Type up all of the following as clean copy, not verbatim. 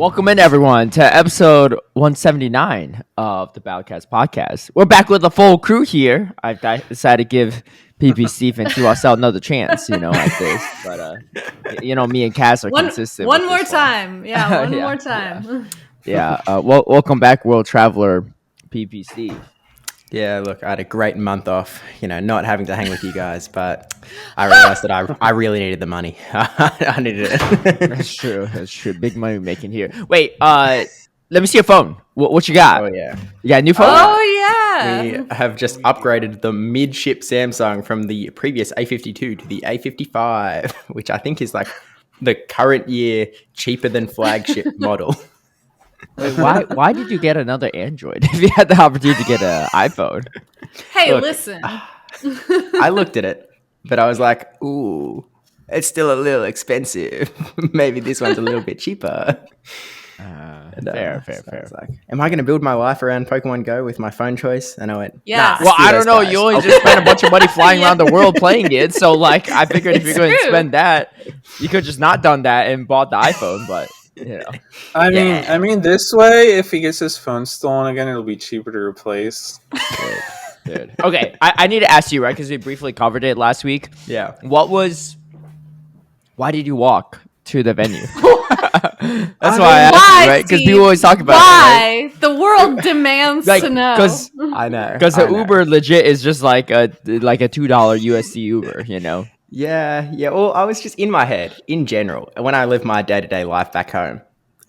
Welcome in, everyone, to episode 179 of the HurricaneKaz podcast. We're back with the full crew here. I decided to give PP Steve and Twastell another chance, like this. But, me and Kaz are consistent. One more time. Yeah, one more time. Yeah. Welcome back, World Traveler PP Steve. Yeah, look, I had a great month off, not having to hang with you guys, but I realized that I really needed the money. I needed it. That's true. Big money making here. Wait, let me see your phone. What you got? Oh, yeah. You got a new phone? Oh, yeah. We have just upgraded the midship Samsung from the previous A52 to the A55, which I think is like the current year cheaper than flagship model. Wait, why did you get another Android if you had the opportunity to get an iPhone? Hey, Look, listen. I looked at it, but I was like, ooh, it's still a little expensive. Maybe this one's a little bit cheaper. Fair. Like, am I going to build my life around Pokemon Go with my phone choice? And I went, Yes. nah, Well, I don't know. guys. You only just spent a bunch of money flying around the world playing it. So, I figured if you're going to spend that, you could just not done that and bought the iPhone. But, I mean, this way, if he gets his phone stolen again, it'll be cheaper to replace. Dude. Okay, I need to ask you, right? Because we briefly covered it last week. Yeah. Why did you walk to the venue? That's why I asked why, you, right? Because Steve? people always talk about Why? it. Right? The world demands to know. Because I know. the Uber legit is just like a $2 USD Uber, Yeah. Well, I was just in my head, in general, when I live my day-to-day life back home,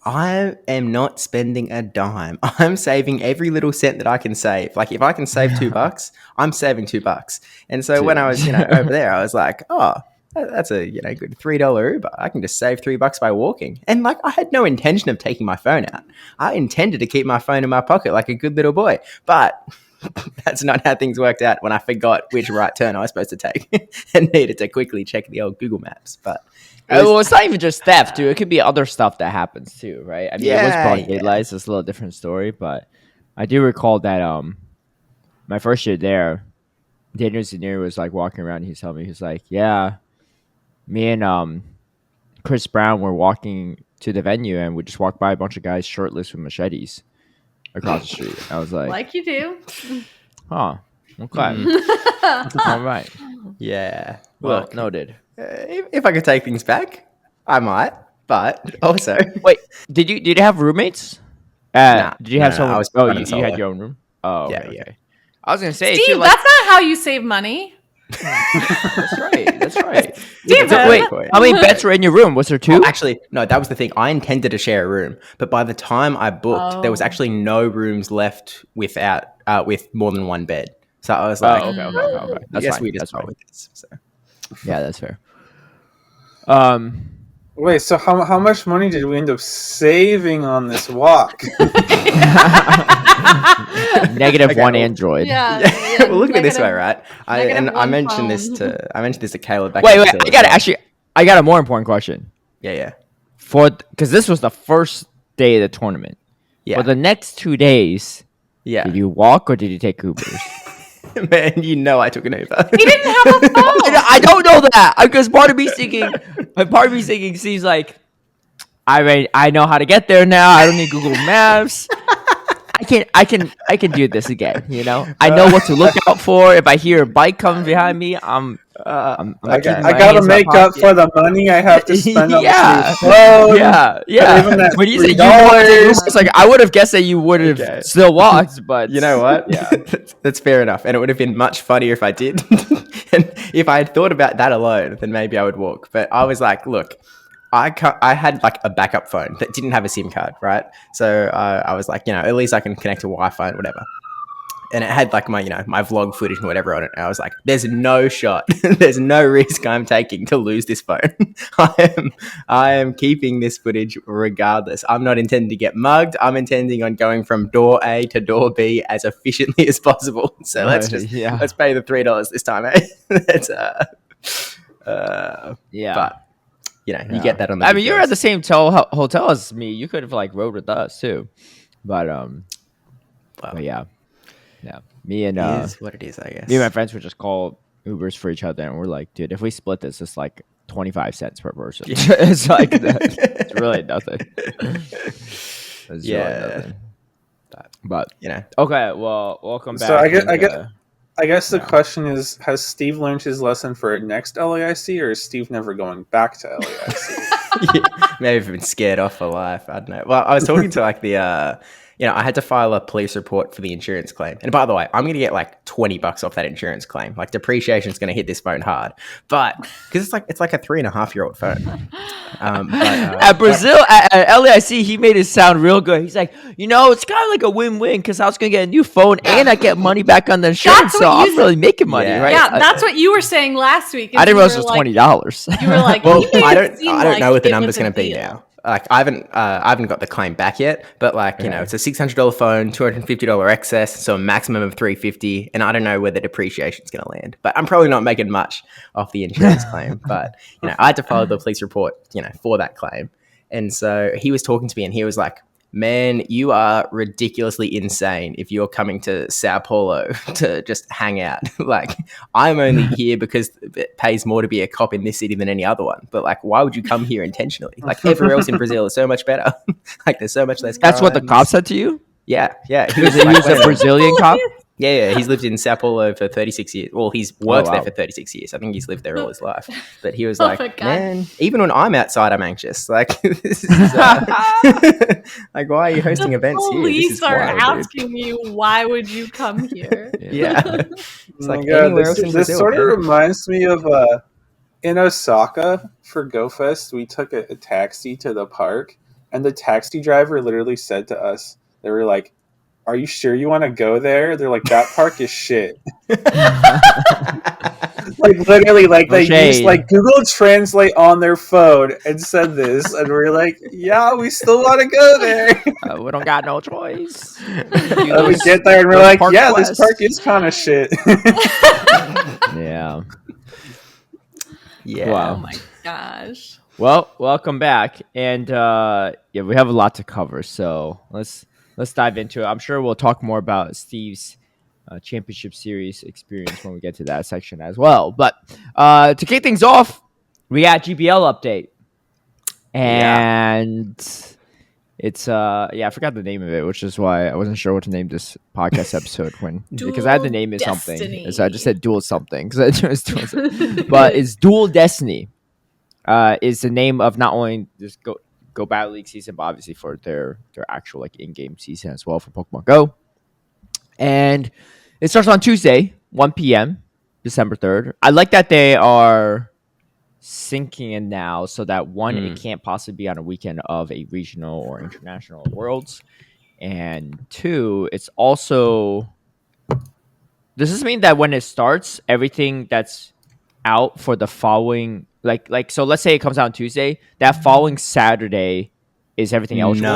I am not spending a dime. I'm saving every little cent that I can save. Like, if I can save $2, I'm saving $2. And so when I was, over there, I was like, oh, that's a, good $3 Uber. I can just save $3 by walking. And I had no intention of taking my phone out. I intended to keep my phone in my pocket like a good little boy. But that's not how things worked out when I forgot which right turn I was supposed to take and needed to quickly check the old Google Maps. But it's not even just theft, too. It could be other stuff that happens, too, right? I mean, it was broad daylight, so it's a little different story. But I do recall that my first year there, Daniel engineer was walking around. He's telling me, he's like, yeah, me and Chris Brown were walking to the venue, and we just walked by a bunch of guys shirtless with machetes across the street. I was like you do. Huh. Okay. All right. yeah. Well, Look, noted. if I could take things back, I might. But also, Wait, did you have roommates? Nah, did you have someone? I was You running had solo. your own room. Oh, Yeah, okay, yeah. okay. I was gonna say, Steve, too, that's not how you save money. that's right. That's right. Steve, Wait, how many beds were in your room? Was there two? Oh, actually, no, that was the thing. I intended to share a room, but by the time I booked, there was actually no rooms left without with more than one bed. So I was like, okay. I That's guess fine. we just That's roll fine. with this. So. Yeah, that's fair. Wait, so how much money did we end up saving on this walk? Negative Okay, one well- Android. Yeah. Well, look at it this way, right? I one mentioned this phone. to Caleb back. Wait. in the I got a more important question. Yeah. Because this was the first day of the tournament. Yeah. For the next 2 days, Yeah. did you walk or did you take Ubers? Man, I took an Uber. He didn't have a phone. I don't know that because part of me thinking, seems like I know how to get there now. I don't need Google Maps. I can do this again. I know what to look out for. If I hear a bike coming behind me, I'm I keeping my gotta hands in my make up pocket. for the money I have to spend on Yeah. this new phone. Yeah. Even that When you said you walked to $3, Ubers, I would have guessed that you would have Okay. still walked, but You know what? Yeah. That's fair enough. And it would have been much funnier if I did. And if I had thought about that alone, then maybe I would walk. But I was like, look, I had a backup phone that didn't have a SIM card, right? So I was like, at least I can connect to Wi-Fi and whatever. And it had my vlog footage and whatever on it. And I was like, there's no shot. There's no risk I'm taking to lose this phone. I am keeping this footage regardless. I'm not intending to get mugged. I'm intending on going from door A to door B as efficiently as possible. So let's pay the $3 this time, eh? That's yeah. But you get that on the. I mean, you were at the same hotel as me. You could have rode with us too, but yeah. Me and it is what it is, I guess. me and my friends would just call Ubers for each other, and we're like, dude, if we split this, it's like 25 cents per person. It's like it's really nothing. It's really nothing. But okay. Well, welcome back. So I guess the question is: has Steve learned his lesson for next LAIC, or is Steve never going back to LAIC? Maybe I've been scared off for life. I don't know. Well, I was talking to like the, I had to file a police report for the insurance claim. And by the way, I'm going to get like $20 off that insurance claim. Like depreciation is going to hit this phone hard, but because it's like a 3.5-year-old phone. At Brazil, at LAIC, he made it sound real good. He's like, it's kind of like a win-win because I was going to get a new phone and I get money back on the insurance, so I'm really making money, right? Yeah, that's what you were saying last week. I didn't realize it was $20. You were like, well, I don't know what the number's going to be now. Like I haven't got the claim back yet, but it's a $600 phone, $250 excess, so a maximum of $350, and I don't know where the depreciation is going to land. But I'm probably not making much off the insurance claim. But I had to file the police report, for that claim, and so he was talking to me, and he was like, "Man, you are ridiculously insane if you're coming to Sao Paulo to just hang out. Like, I'm only here because it pays more to be a cop in this city than any other one. But why would you come here intentionally? Like, everywhere else in Brazil is so much better. Like, there's so much less crimes." That's what the cop said to you? Yeah. He was a Brazilian cop? Yeah. He's lived in Sao Paulo for 36 years. Well, he's worked there for 36 years. I think he's lived there all his life. But he was man, even when I'm outside, I'm anxious. Like, this is, like, why are you hosting events here? Police are asking you, why would you come here? Yeah. It's like this sort of reminds me of in Osaka for GoFest, we took a taxi to the park, and the taxi driver literally said to us, they were like, "Are you sure you want to go there?" They're like, "That park is shit." Literally, they used Google Translate on their phone and said this, and we're like, "Yeah, we still want to go there." We don't got no choice. We get there and we're like, "Yeah, this park is kind of shit." Yeah. Wow. Oh my gosh. Well, welcome back, and we have a lot to cover, so let's dive into it. I'm sure we'll talk more about Steve's championship series experience when we get to that section as well. But to kick things off, we got GBL update, and it's I forgot the name of it, which is why I wasn't sure what to name this podcast episode because I had to name it something, so I just said dual something because but it's Dual Destiny. Is the name of not only this Go Battle League season, but obviously for their actual in-game season as well for Pokemon Go. And it starts on Tuesday, 1 p.m., December 3rd. I like that they are syncing in now so that it can't possibly be on a weekend of a regional or international Worlds. And 2, it's also... Does this mean that when it starts, everything that's out for the following... So let's say it comes out on Tuesday. That following Saturday is everything eligible?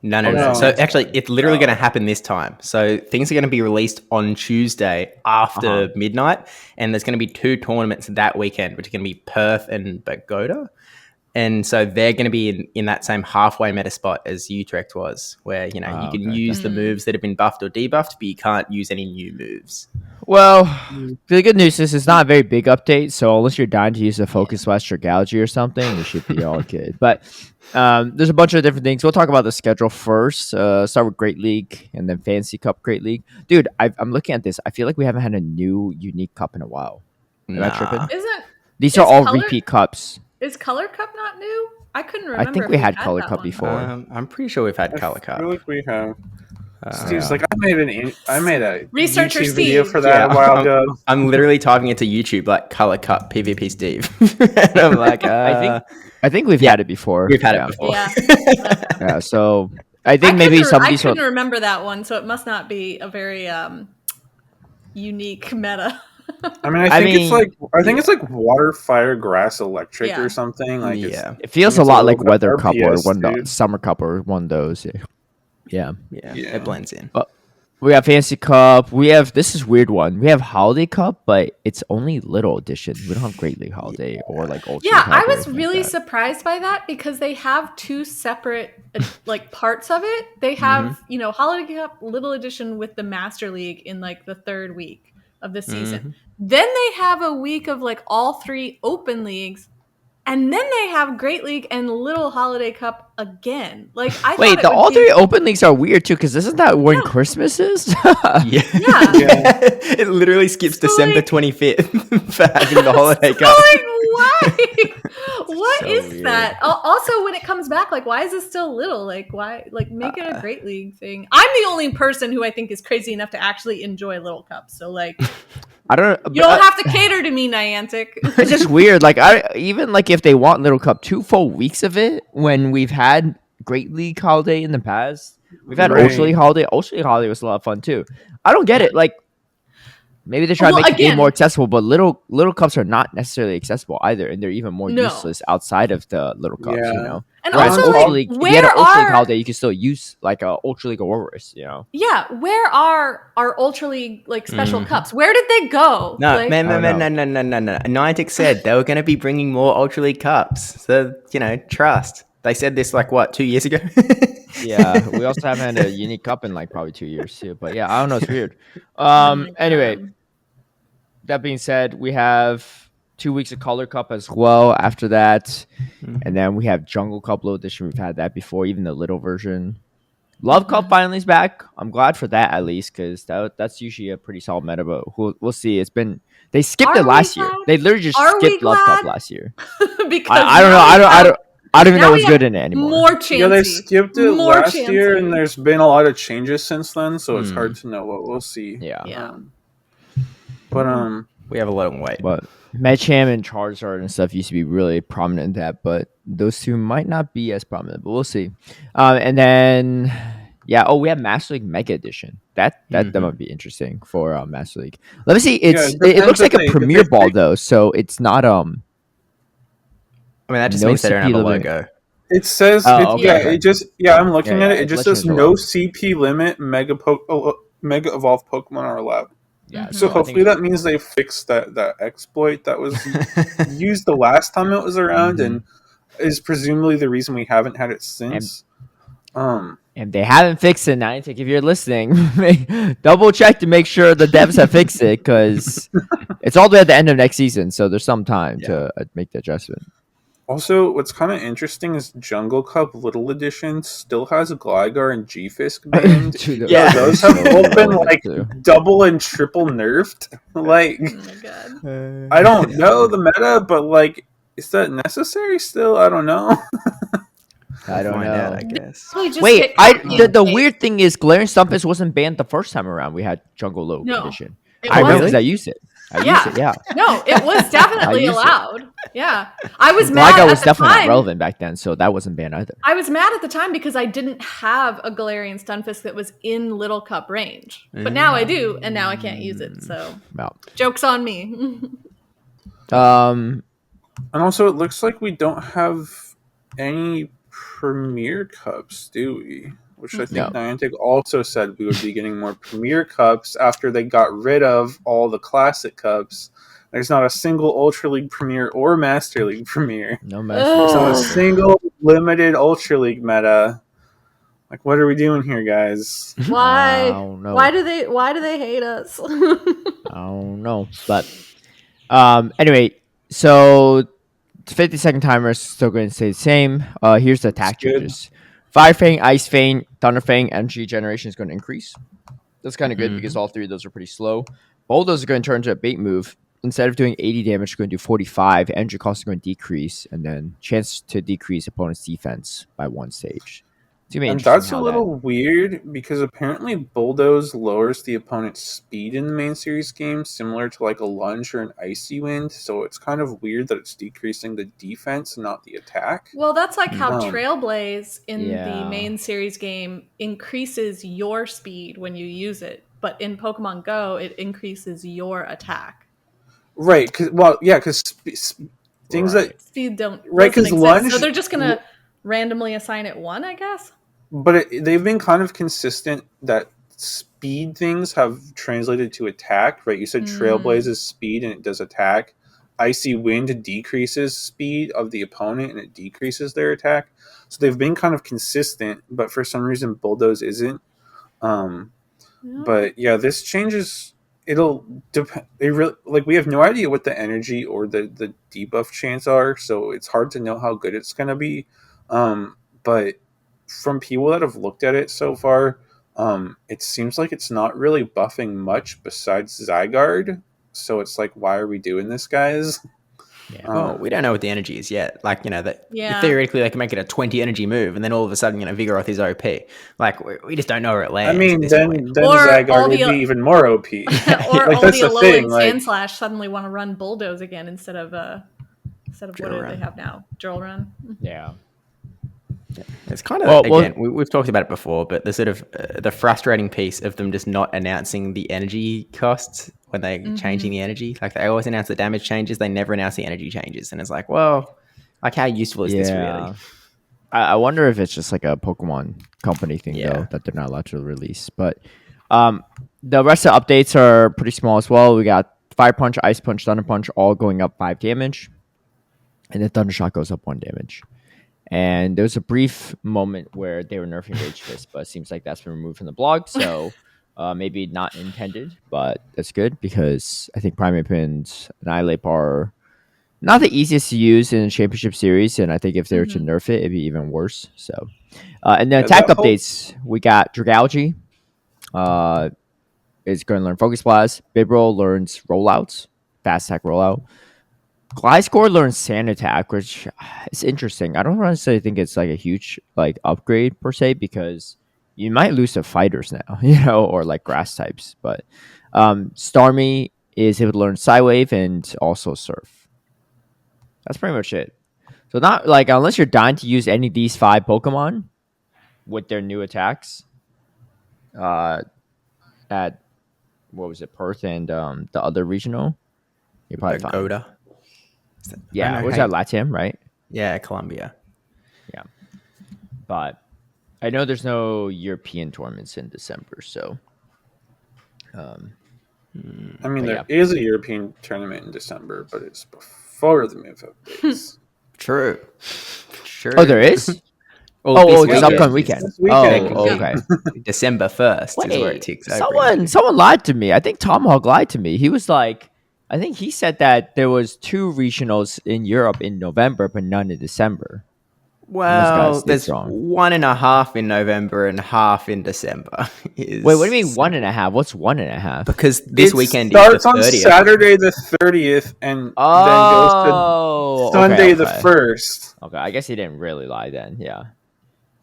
No. So actually, it's literally going to happen this time. So things are going to be released on Tuesday after midnight, and there's going to be 2 tournaments that weekend, which are going to be Perth and Bogota. And so they're going to be in that same halfway meta spot as Utrecht was, where you can use the moves that have been buffed or debuffed, but you can't use any new moves. Well, the good news is it's not a very big update, so unless you're dying to use the Focus Blast or Galaxy or something, you should be all good. But there's a bunch of different things. We'll talk about the schedule first. Start with Great League and then Fantasy Cup Great League. Dude, I'm looking at this. I feel like we haven't had a new unique cup in a while. Am I tripping? These are all repeat cups. Is Color Cup not new? I couldn't remember. I think we had Color Cup before. I'm pretty sure we've had Color Cup. I feel like we have. Steve's like, I made a Researcher YouTube video for that a while ago. I'm literally typing into YouTube like Color Cup PvP Steve. And I'm like, I think we've had it before. We've had it before. Yeah. So I think maybe somebody. I couldn't remember that one, so it must not be a very unique meta. I think it's like water, fire, grass, electric or something. It feels a lot like Weather Cup or Summer Cup or one of those. Yeah. It blends in. We have Fantasy Cup. This is a weird one. We have Holiday Cup, but it's only Little Edition. We don't have Great League Holiday or Ultra. Yeah, I was really surprised by that because they have 2 separate parts of it. They have Holiday Cup, Little Edition with the Master League in the 3rd week of the season. Then they have a week of all 3 open leagues And then they have Great League and Little Holiday Cup again. Like I Wait, thought all three open leagues are weird too, because isn't that when Christmas is? Yeah. It literally skips So, December 25th for having the holiday cup. Like, why? What So is weird. that? Also, when it comes back, like, why is it still little? Like, why? Like, make it a Great League thing. I'm the only person who I think is crazy enough to actually enjoy Little Cup. So, like, I don't. you don't have to cater to me, Niantic. It's just weird. Like even like if they want Little Cup 2 full weeks of it, when we've had Great League holiday in the past, we've had Ultra League holiday. Ultra League holiday was a lot of fun too. I don't get it. Like maybe they're trying to make the game more accessible, but little cups are not necessarily accessible either, and they're even more useless outside of the Little Cups. You know. And whereas also, Ultra like, League, if you had an Ultra League holiday, you can still use like a Ultra League Aurorus, you know? Yeah, where are our Ultra League like special cups? Where did they go? No, like, no. Niantic said they were going to be bringing more Ultra League cups. So, trust. They said this like, what, 2 years ago? Yeah, we also haven't had a unique cup in like probably 2 years too. But yeah, I don't know. It's weird. Anyway, that being said, we have 2 weeks of Color Cup as well after that. And then we have Jungle Cup Low Edition. We've had that before, even the little version. Love Cup finally is back. I'm glad for that at least, because that's usually a pretty solid meta, but we'll see. They skipped it last year. They literally just skipped Love Cup last year. Because I don't know. I don't even know what's good in it anymore. More chances. Yeah, they skipped it last year, and there's been a lot of changes since then, so it's hard to know what we'll see. Yeah. But we have a long way. But Medicham and Charizard and stuff used to be really prominent in that, but those two might not be as prominent, but we'll see. And then, we have Master League Mega Edition. That might be interesting for Master League. Let me see. It looks like a Premier Ball though, so it's not I mean, that just means they don't have a logo. It says, I'm looking at it. It just says no CP limit Mega Evolved Pokemon are allowed. Yeah, so hopefully that means they fixed that exploit that was used the last time it was around, and is presumably the reason we haven't had it since. And they haven't fixed it, Niantic. If you're listening, double check to make sure the devs have fixed it, because it's all the way at the end of next season, so there's some time to make the adjustment. Also, what's kind of interesting is Jungle Cup Little Edition still has a Gligar and G-Fisk banned. Those have both been like double and triple nerfed. Like, oh my God. I don't know the meta, but like, is that necessary still? I don't know. I don't know. I guess. Wait, the weird thing is, Galarian Stunfisk wasn't banned the first time around. We had Jungle Low Edition. I remember because I used it. No, it was definitely allowed. Yeah. I was mad Gligar at was the definitely time. not relevant back then, so that wasn't banned either. I was mad at the time because I didn't have a Galarian Stunfisk that was in Little Cup range. But now I do, and now I can't use it. So joke's on me. And also, it looks like we don't have any Premier Cups, do we? Which I think Niantic also said we would be getting more Premier Cups after they got rid of all the Classic Cups. There's not a single Ultra League Premier or Master League Premier. No Master League. There's not a single limited Ultra League meta. Like, what are we doing here, guys? Why? I don't know. Why do they hate us? I don't know. But anyway, so 50-second timer is still going to stay the same. Here's the attack changes. Fire Fang, Ice Fang, Thunder Fang, energy generation is going to increase. That's kind of good because all three of those are pretty slow. Both those are going to turn into a bait move. Instead of doing 80 damage, you're going to do 45. Energy cost is going to decrease, and then chance to decrease opponent's defense by 1 stage. And that's a little weird because apparently Bulldoze lowers the opponent's speed in the main series game, similar to like a Lunge or an Icy Wind. So it's kind of weird that it's decreasing the defense, not the attack. Well, that's like how Trailblaze in the main series game increases your speed when you use it. But in Pokemon Go, it increases your attack. Right. Because things that... Speed don't... Right, because Lunge... So they're just going to randomly assign it 1, I guess? But they've been kind of consistent that speed things have translated to attack, right? You said Trailblaze is speed and it does attack. Icy Wind decreases speed of the opponent and it decreases their attack. So they've been kind of consistent, but for some reason Bulldoze isn't. But yeah, this changes... it'll depend. We have no idea what the energy or the debuff chance are, so it's hard to know how good it's gonna be. But from people that have looked at it so far, it seems like it's not really buffing much besides Zygarde. So it's like, why are we doing this, guys? Yeah. Well, we don't know what the energy is yet. Like, that Yeah. theoretically they can make it a 20 energy move, and then all of a sudden, Vigoroth is OP. Like, we just don't know where it lands. I mean, then Or Zygarde would be even more OP. Or like, all that's the the thing. Alolan Sandslash suddenly want to run Bulldoze again instead of what do they have now? Drill Run. Yeah. It's kind of, we've talked about it before, but the sort of the frustrating piece of them just not announcing the energy costs when they're changing the energy. Like, they always announce the damage changes, they never announce the energy changes. And it's like, well, like, how useful is this really? I wonder if it's just like a Pokemon company thing, though, that they're not allowed to release. But the rest of the updates are pretty small as well. We got Fire Punch, Ice Punch, Thunder Punch all going up 5 damage. And then Thunder Shock goes up 1 damage. And there was a brief moment where they were nerfing Rage Fist, but it seems like that's been removed from the blog. So maybe not intended, but that's good because I think Primeape and Annihilate are not the easiest to use in the Championship Series. And I think if they were to nerf it, it'd be even worse. So, and then attack updates, we got Dragalge. Is going to learn Focus Blast. Bibarel learns Rollouts, Fast Attack Rollout. Gliscor learns Sand Attack, which is interesting. I don't necessarily think it's like a huge upgrade per se because you might lose to fighters now, or like grass types. But Starmie is able to learn Psywave and also Surf. That's pretty much it. So not like unless you're dying to use any of these 5 Pokemon with their new attacks, at what was it, Perth and the other regional, you're probably fine. Goda. Yeah, was that Latam, right? Yeah, Colombia. Yeah, but I know there's no European tournaments in December, so. I mean, there is a European tournament in December, but it's before the move updates. True. Oh, there is. This upcoming weekend. Okay. December 1st is where it ticks over. Someone lied to me. I think Tomahawk lied to me. He was like, I think he said that there was 2 regionals in Europe in November, but none in December. Well, there's 1.5 in November and half in December. Wait, what do you mean 1.5? What's 1.5? Because this weekend starts on Saturday the 30th and then goes to Sunday the 1st. Okay, I guess he didn't really lie then. Yeah.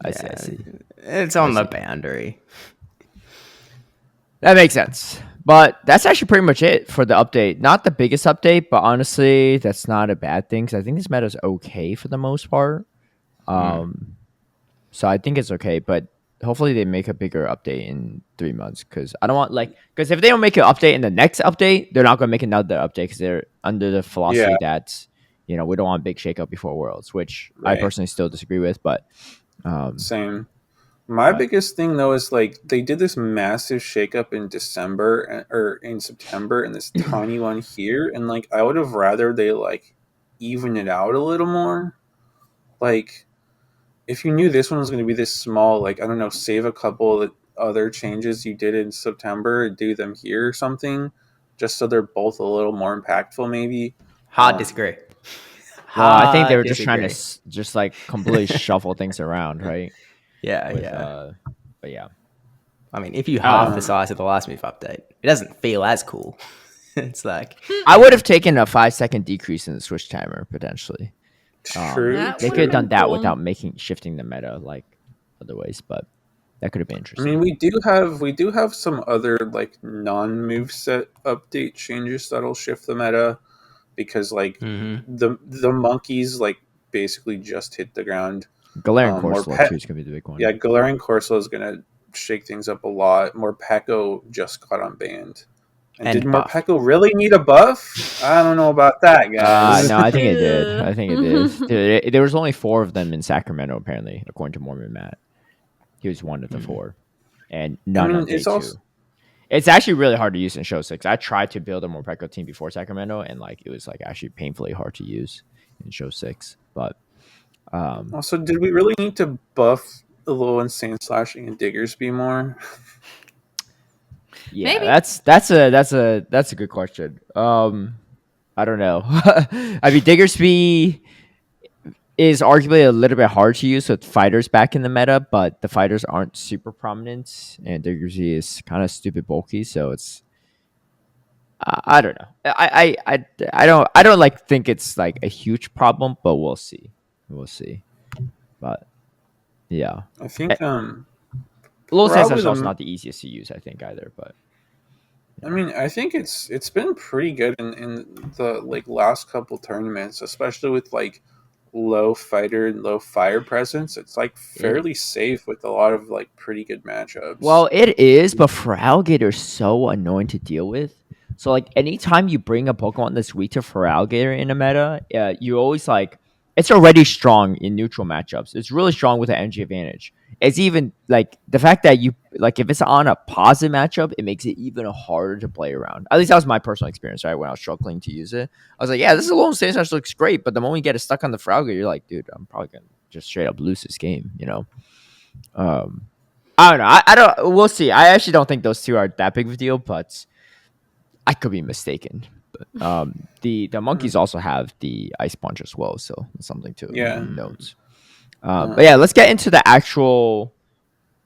I see. It's on the boundary. That makes sense. But that's actually pretty much it for the update. Not the biggest update, but honestly, that's not a bad thing because I think this meta is okay for the most part. So I think it's okay, but hopefully they make a bigger update in 3 months because I don't want because if they don't make an update in the next update, they're not going to make another update because they're under the philosophy that we don't want a big shakeup before Worlds, which I personally still disagree with. But same. My biggest thing though is they did this massive shakeup in December or in September, and this tiny one here, and I would have rather they even it out a little more. If you knew this one was going to be this small, I don't know, save a couple of the other changes you did in September and do them here or something, just so they're both a little more impactful, maybe. Hard disagree. Well, I think they were just trying to completely shuffle things around, right? Yeah. But yeah. I mean, if you half the size of the last move update, it doesn't feel as cool. It's I would have taken a 5-second decrease in the switch timer potentially. True. They could have done that without shifting the meta other ways, but that could have been interesting. I mean, we do have some other non-moveset update changes that'll shift the meta because the monkeys basically just hit the ground. Galarian Corsola too is gonna be the big one. Yeah, Galarian Corsola is gonna shake things up a lot. Morpeko just got unbanned. And did Morpeko really need a buff? I don't know about that, guys. No, I think it did. Dude, there was only 4 of them in Sacramento, apparently, according to Mormon Matt. He was one of the 4. And none of day 2. It's actually really hard to use in Show 6. I tried to build a Morpeko team before Sacramento, and it was actually painfully hard to use in Show 6. But also, did we really need to buff Alolan Sand Slashing and Diggersby more? Yeah, Maybe. that's a good question. I don't know. I mean, Diggersby is arguably a little bit hard to use with fighters back in the meta, but the fighters aren't super prominent, and Diggersby is kind of stupid bulky, so it's I don't know. I don't like think it's like a huge problem, but we'll see. We'll see. But yeah, I think Low Sense probably is also the. not the easiest to use, I think, either. But I mean, I think it's been pretty good in the like last couple tournaments, especially with like low fighter and low fire presence. It's like fairly safe with a lot of like pretty good matchups. well, it is, but for Alligator, it's so annoying to deal with. So, like, anytime you bring a Pokemon that's weak to for Alligator in a meta, you always like it's already strong in neutral matchups. It's really strong with the energy advantage. It's even like the fact that you like if it's on a positive matchup, it makes it even harder to play around. At least that was my personal experience, right? When I was struggling to use it, I was like, "Yeah, this is a low stage match looks great," but the moment you get it stuck on the Frogger, you're like, "Dude, I'm probably gonna just straight up lose this game," you know. Um, I don't know. I don't. We'll see. I actually don't think those two are that big of a deal, but I could be mistaken. But the monkeys also have the ice punch as well, so it's something to Yeah. note. But yeah, let's get into the actual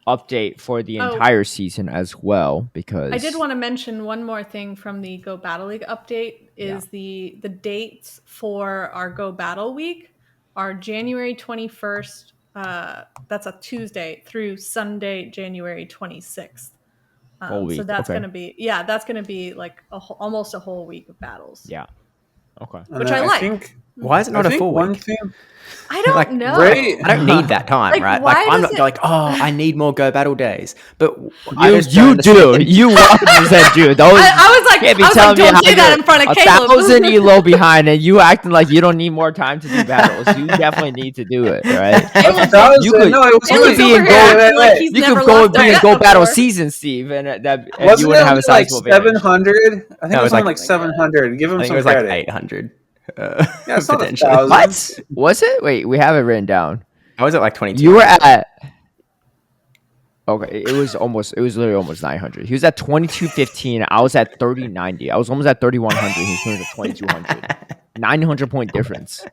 update for the Oh. entire season as well, because I did want to mention one more thing from the Go Battle League update is the dates for our Go Battle Week are January 21st. That's a Tuesday through Sunday, January 26th. whole week. So that's Okay. gonna be like almost a whole week of battles. Yeah. Okay. Which I like. Why is it not a full one week? thing I don't Like, know. Right. I don't need that time, Like, right? why Like, I'm does not it- like, oh, I need more Go Battle days. But You do. You 100% do. Those, I was like, can't be I was telling like, me don't how say that in front of Caleb. 1,000 elo behind, and you acting like you don't need more time to do battles. You definitely need to do it, right? You could- no, it was you only could be over in here gold. acting like he's You never could go lost be a in bet Go Battle before. season, Steve, and and Wasn't you it wouldn't have only a like sizable advantage. 700? I think it was only like like 700. Give him I think some it was like credit. 800. Yeah, it's not potentially. 1,000. What was it? Wait, we have it written down. I was at like 22. You were at. Okay, it was literally almost 900. He was at 2215. I was at 3090. I was almost at 3100. He was at 2200. 900 point difference.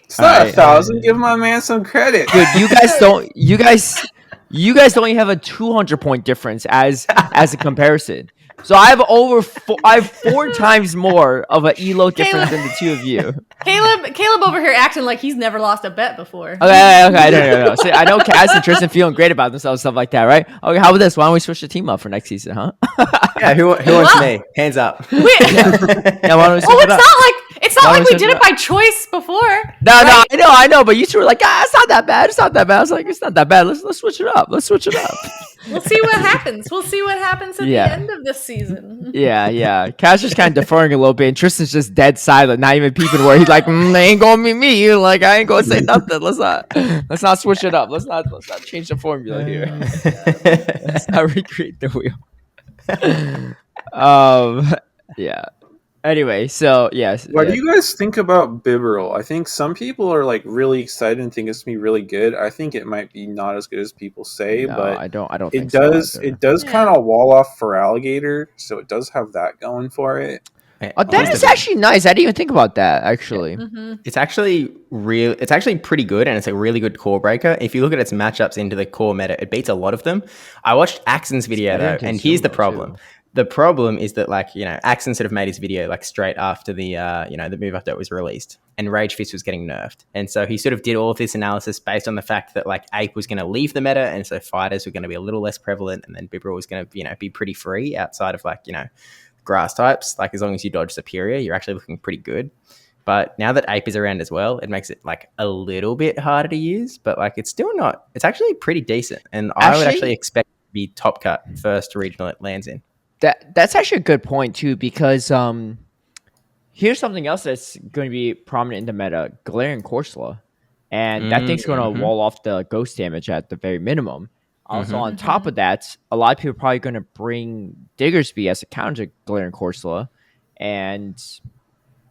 It's not 1,000. Give my man some credit. Dude, you guys don't. You guys don't even have a 200 point difference as a comparison. So I have 4 times more of an elo difference than the two of you. Caleb over here acting like he's never lost a bet before. Okay, no. See, I know Kaz and Tristan feeling great about themselves, stuff like that, right? Okay, how about this? Why don't we switch the team up for next season, huh? Yeah, who wants me? Hands up. Yeah, why don't we switch it up? It's not like we did it by choice before. No, right? I know, but you two were like, it's not that bad. It's not that bad. I was like, it's not that bad. Let's switch it up. We'll see what happens. We'll see what happens at the end of this season. Yeah. Kaz just kind of deferring a little bit, and Tristan's just dead silent, not even peeping where he's like, they ain't gonna be me. Like, I ain't gonna say nothing. Let's not switch it up. Let's not change the formula here. Let's not recreate the wheel. Yeah. Anyway, so yes. What do you guys think about Bibarel? I think some people are like really excited and think it's gonna be really good. I think it might be not as good as people say, No, but I don't. it think so does. either. It does kind of wall off for Alligator, so it does have that going for it. Oh, that is actually nice. I didn't even think about that. Actually, It's actually real. It's actually pretty good, and it's a really good core breaker. If you look at its matchups into the core meta, it beats a lot of them. I watched Axon's video though, and here's the problem. The problem is that, like, Axon sort of made his video like straight after the the move update was released, and Rage Fist was getting nerfed, and so he sort of did all of this analysis based on the fact that like Ape was going to leave the meta, and so fighters were going to be a little less prevalent, and then Bibarel was going to be pretty free outside of like grass types. Like, as long as you dodge Superior, you're actually looking pretty good. But now that Ape is around as well, it makes it like a little bit harder to use, but like it's still not. It's actually pretty decent, and I would actually expect it to be top cut first regional it lands in. That's actually a good point too, because here's something else that's going to be prominent in the meta: Galarian Corsola, and that thing's going to wall off the ghost damage at the very minimum. Also, on top of that, a lot of people are probably going to bring Diggersby as a counter to Galarian Corsola, and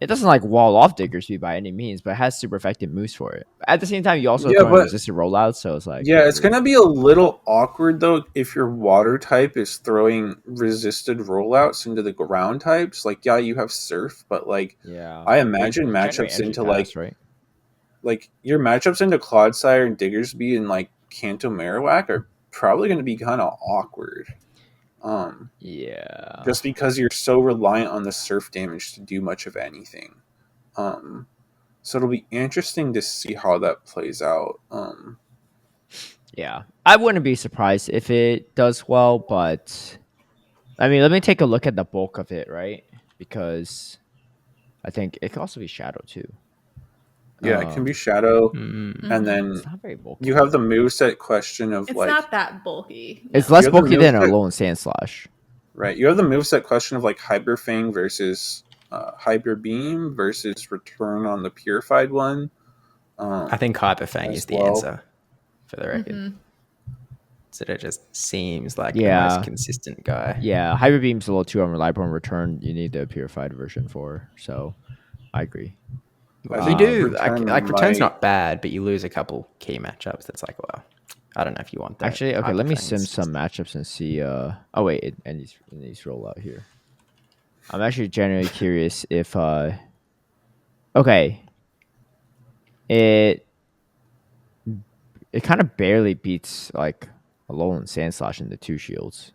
it doesn't like wall off Diggersby by any means, but it has super effective moves for it. At the same time, you also throwing resisted rollouts, so it's like it's gonna be a little awkward though if your water type is throwing resisted rollouts into the ground types. Like, yeah, you have Surf, but like, I imagine matchups into pass, right? Like your matchups into Clodsire and Diggersby and like Kanto Marowak are probably going to be kind of awkward. Just because you're so reliant on the Surf damage to do much of anything. So it'll be interesting to see how that plays out. Yeah, I wouldn't be surprised if it does well, but I mean, let me take a look at the bulk of it, right? Because I think it could also be Shadow too. Yeah, it can be Shadow, and then it's not very bulky. You have the moveset question of it's like not that bulky. It's less bulky than a Alolan Sandslash. Right, you have the moveset question of like Hyper Fang versus Hyper Beam versus Return on the Purified one. I think Hyper Fang is the answer for the record. So it just seems like the most consistent guy. Yeah, Hyper Beam's a little too unreliable in return. You need the purified version for. So I agree. You do Return's not bad, but you lose a couple key matchups. That's like, well, I don't know if you want that. Actually, okay, let me sim some matchups and see. Oh wait, it needs roll out here. I'm actually genuinely curious if okay, it kind of barely beats like Alolan Sandslash in the 2 shields,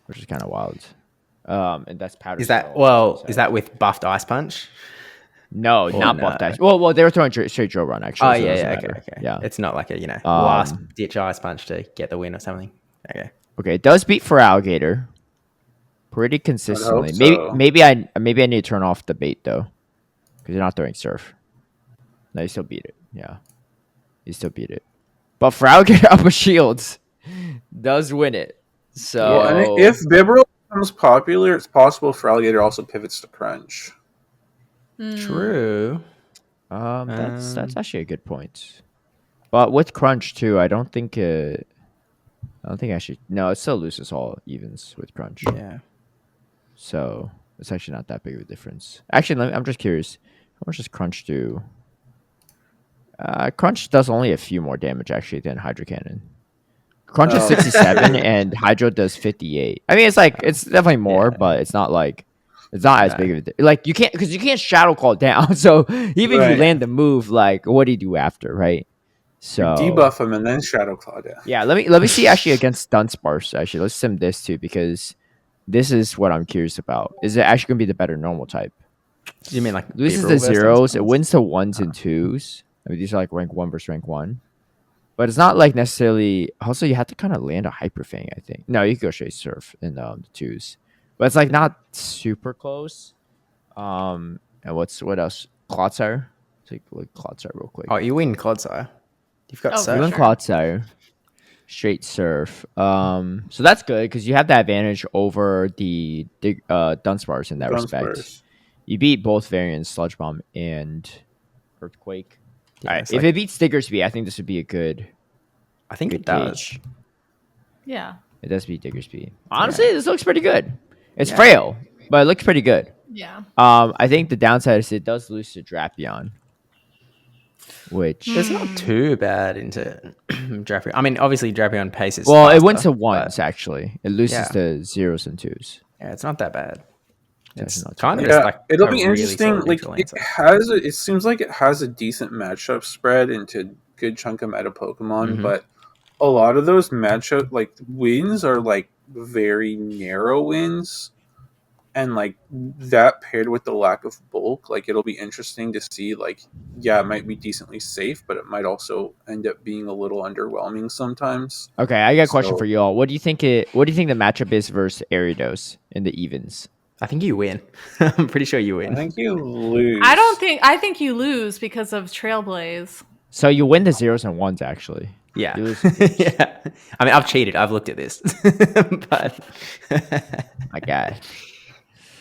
which is kind of wild. And that's powder. Is that is that with buffed Ice Punch? No, not buffed Ice. Well, they were throwing straight Drill Run actually. Oh so okay. Yeah, it's not like a last ditch Ice Punch to get the win or something. Okay, it does beat for Alligator pretty consistently. So. Maybe I need to turn off the bait though, because you're not throwing Surf. No, you still beat it. Yeah, you still beat it. But for Alligator Upper Shields does win it. So and if Bibarel becomes popular, it's possible for Alligator also pivots to Crunch. True. That's actually a good point. But with Crunch too, I don't think actually no, it still loses all evens with Crunch. Yeah. So it's actually not that big of a difference. Actually, I'm just curious. How much does Crunch do? Crunch does only a few more damage actually than Hydro Cannon. Crunch is 67 and Hydro does 58. I mean, it's definitely more, but it's not as big of a like you can't Shadow Call down. So even if you land the move, like what do you do after, right? So you debuff him and then Shadow Claw down. Yeah, let me see actually against Dunsparce. Actually, let's sim this too because this is what I'm curious about. Is it actually gonna be the better normal type? You mean like loses the zeros? It wins the 1s and 2s. I mean, these are like rank 1 versus rank 1. But it's not like necessarily. Also, you have to kind of land a Hyper Fang, I think. No, you can go straight Surf in the 2s. But it's like not super close. And what else? Clodsire? Take a look at Clodsire real quick. Oh, you win Clodsire. You've got Surf. You win Clodsire. Straight Surf. So that's good because you have the advantage over the Dunsparce in that respect. You beat both variants, Sludge Bomb and Earthquake. Yeah, all right. If it beats Diggersby, I think this would be a good. I think it does. Yeah. It does beat Diggersby. Honestly, this looks pretty good. It's frail, but it looks pretty good. Yeah. I think the downside is it does lose to Drapion, which it's not too bad into Drapion. I mean, obviously Drapion paces. Well, faster, it went to 1s actually. It loses to 0s and 2s. Yeah, it's not that bad. It's kind of just like it'll be interesting. Like it seems like it has a decent matchup spread into good chunk of meta Pokemon, but a lot of those matchup like wins are like very narrow wins, and like that paired with the lack of bulk, like it'll be interesting to see. Like, yeah, it might be decently safe, but it might also end up being a little underwhelming sometimes. Okay, I got a question for you all. What do you think the matchup is versus Ariados in the evens? I think you win. I'm pretty sure you win. I think you lose. I think you lose because of Trailblaze. So you win the 0s and 1s actually. Yeah. Yeah. I mean, I've cheated. I've looked at this. But my God.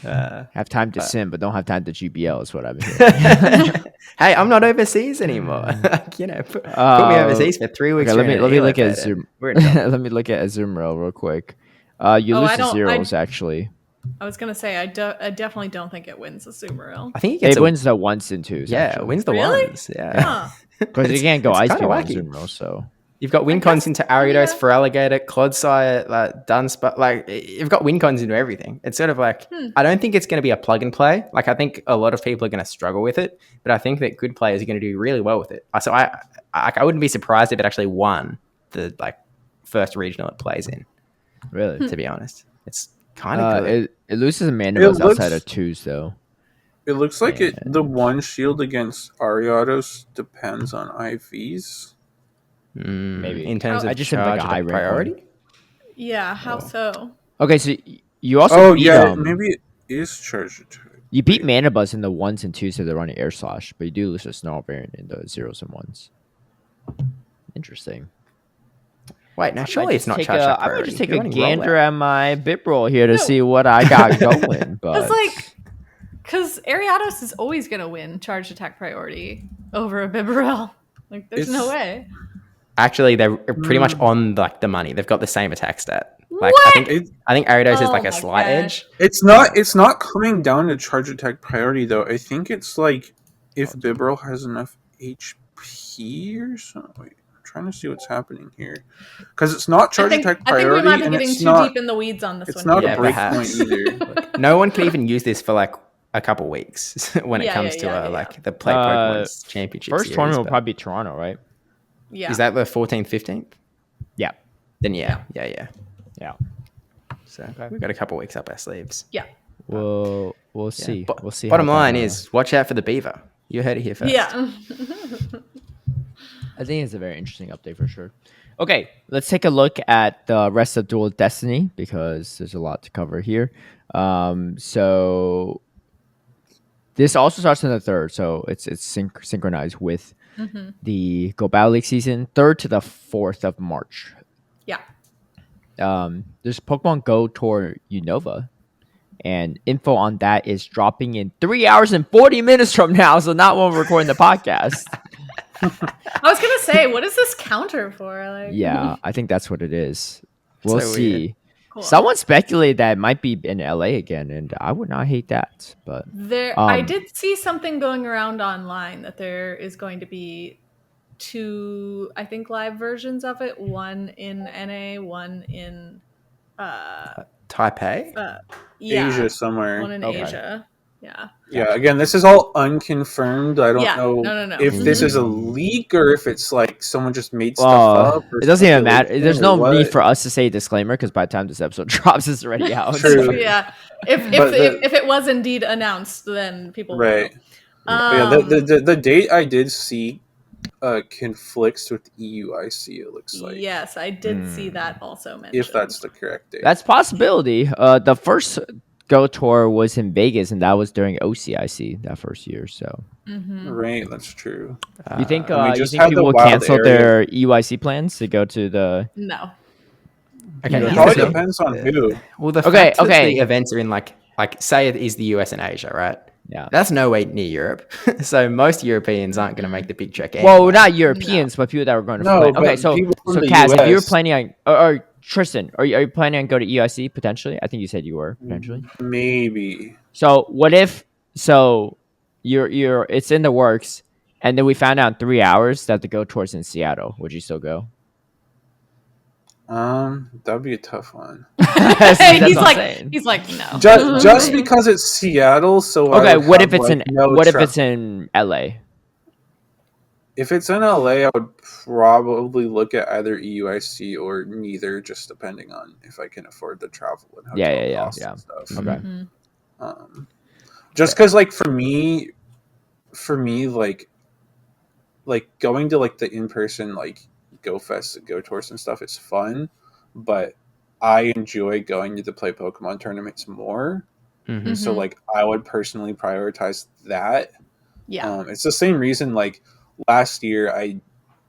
Have time to sim, but don't have time to GBL is what I've been hearing. Hey, I'm not overseas anymore. Put me overseas for 3 weeks. Okay, let me look at Zoom. Let me look at Azumarill real quick. You lose the 0s actually. I was gonna say I definitely don't think it wins the Subaru. I think it gets It wins the ones and twos. Yeah, actually. it wins the Really? ones. Yeah. Huh. Because you can't go it's ice kinda beam on wacky. Zoom, so You've got win I cons guess- into Aridos, yeah. for Alligator, Clodsire, like Dunsparce. Like you've got win cons into everything. It's sort of like I don't think it's going to be a plug and play. Like I think a lot of people are going to struggle with it, but I think that good players are going to do really well with it. So I wouldn't be surprised if it actually won the first regional it plays in. really, To be honest, it's kind of good. it loses a mandibles It looks- outside of twos though. It looks like the one shield against Ariados depends on IVs. Maybe. In terms I of just think like a charge high attack rank priority. one. Yeah, how so? Okay, so you also beat, Maybe it is charge attack. you beat Manibus in the ones and twos if they're running air slash, but you do lose a snarl variant in the zeros and ones. Interesting. Wait, now surely it's not charge attack I might priority. just take You're a running gander rollout. at my bit roll here to No. see what I got going. But Because Ariados is always gonna win charge attack priority over a Bibarel. Like, there's no way. Actually, they're pretty much on the money. They've got the same attack stat. Like What? I think Ariados is Oh like a my slight gosh. edge. It's not coming down to charge attack priority though. I think it's like if Bibarel has enough HP or something. Wait, I'm trying to see what's happening here because it's not charge attack I think priority. we might be and getting it's too not, deep in the weeds on this It's one. not Yeah, a break perhaps. point either. No one can even use this for like a couple weeks when it comes to the Play Pokemon's Championship first series, tournament will but- probably be Toronto, right? Yeah. Is that the 14th, 15th? Yeah. Then yeah. So we've got a couple weeks up our sleeves. Yeah. We'll Yeah. see. We'll see. Bottom how line that, is, watch out for the beaver. You heard it here first. Yeah. I think it's a very interesting update for sure. Okay, let's take a look at the rest of Dual Destiny because there's a lot to cover here. So this also starts on the 3rd, so it's synchronized with the Go Battle League season, 3rd to the 4th of March. Yeah. There's Pokemon Go Tour Unova, and info on that is dropping in 3 hours and 40 minutes from now, so not when we're recording the podcast. I was gonna say, what is this counter for? Like, Yeah, I think that's what it is. We'll So see. weird. Cool. Someone speculated that it might be in LA again, and I would not hate that. But I did see something going around online that there is going to be 2, I think, live versions of it. One in NA, one in Taipei? yeah, Asia somewhere. one in Okay. Asia. Yeah. Yeah, again, this is all unconfirmed. I don't Yeah, know no. if this is a leak or if it's like someone just made stuff up. Or it doesn't even matter. speculation There's or no what. need for us to say a disclaimer because by the time this episode drops, it's already out. True. Yeah. If it was indeed announced, then people will Right. know. The date I did see conflicts with EUIC. It looks like Yes, I did see that also mentioned. if that's the correct date. That's a possibility. The first Go Tour was in Vegas, and that was during OCIC that first year. So right. That's true. you think and we you just think had people the will wild cancel area. their EUIC plans to go to the? No. Okay, It here's probably the thing. depends on who. Well, the Okay, fact that okay. the events are in like say it is the US and Asia, right? Yeah. That's no way near Europe. So most Europeans aren't going to make the big trek. Well, not Europeans, but people that were going to. No, plan. but Okay, so people from the Kaz, if you were US. planning on, or Tristan, are you planning on going to EIC potentially? I think you said you were potentially. Maybe. So what if you're it's in the works, and then we found out in 3 hours that the Go Tour's in Seattle? Would you still go? That'd be a tough one. See, that's he's what I'm like, saying. he's like, no. Just because it's Seattle, so Okay, I would what have, if it's like, in no what if tra- it's in LA? If it's in LA, I would probably look at either EUIC or neither, just depending on if I can afford the travel and hotel Yeah, costs yeah. and stuff. Okay. Just because, like, for me, like going to like the in person like Go Fest and Go Tours and stuff, it's fun, but I enjoy going to the Play Pokemon tournaments more. Mhm. So like I would personally prioritize that. Yeah. It's the same reason like last year I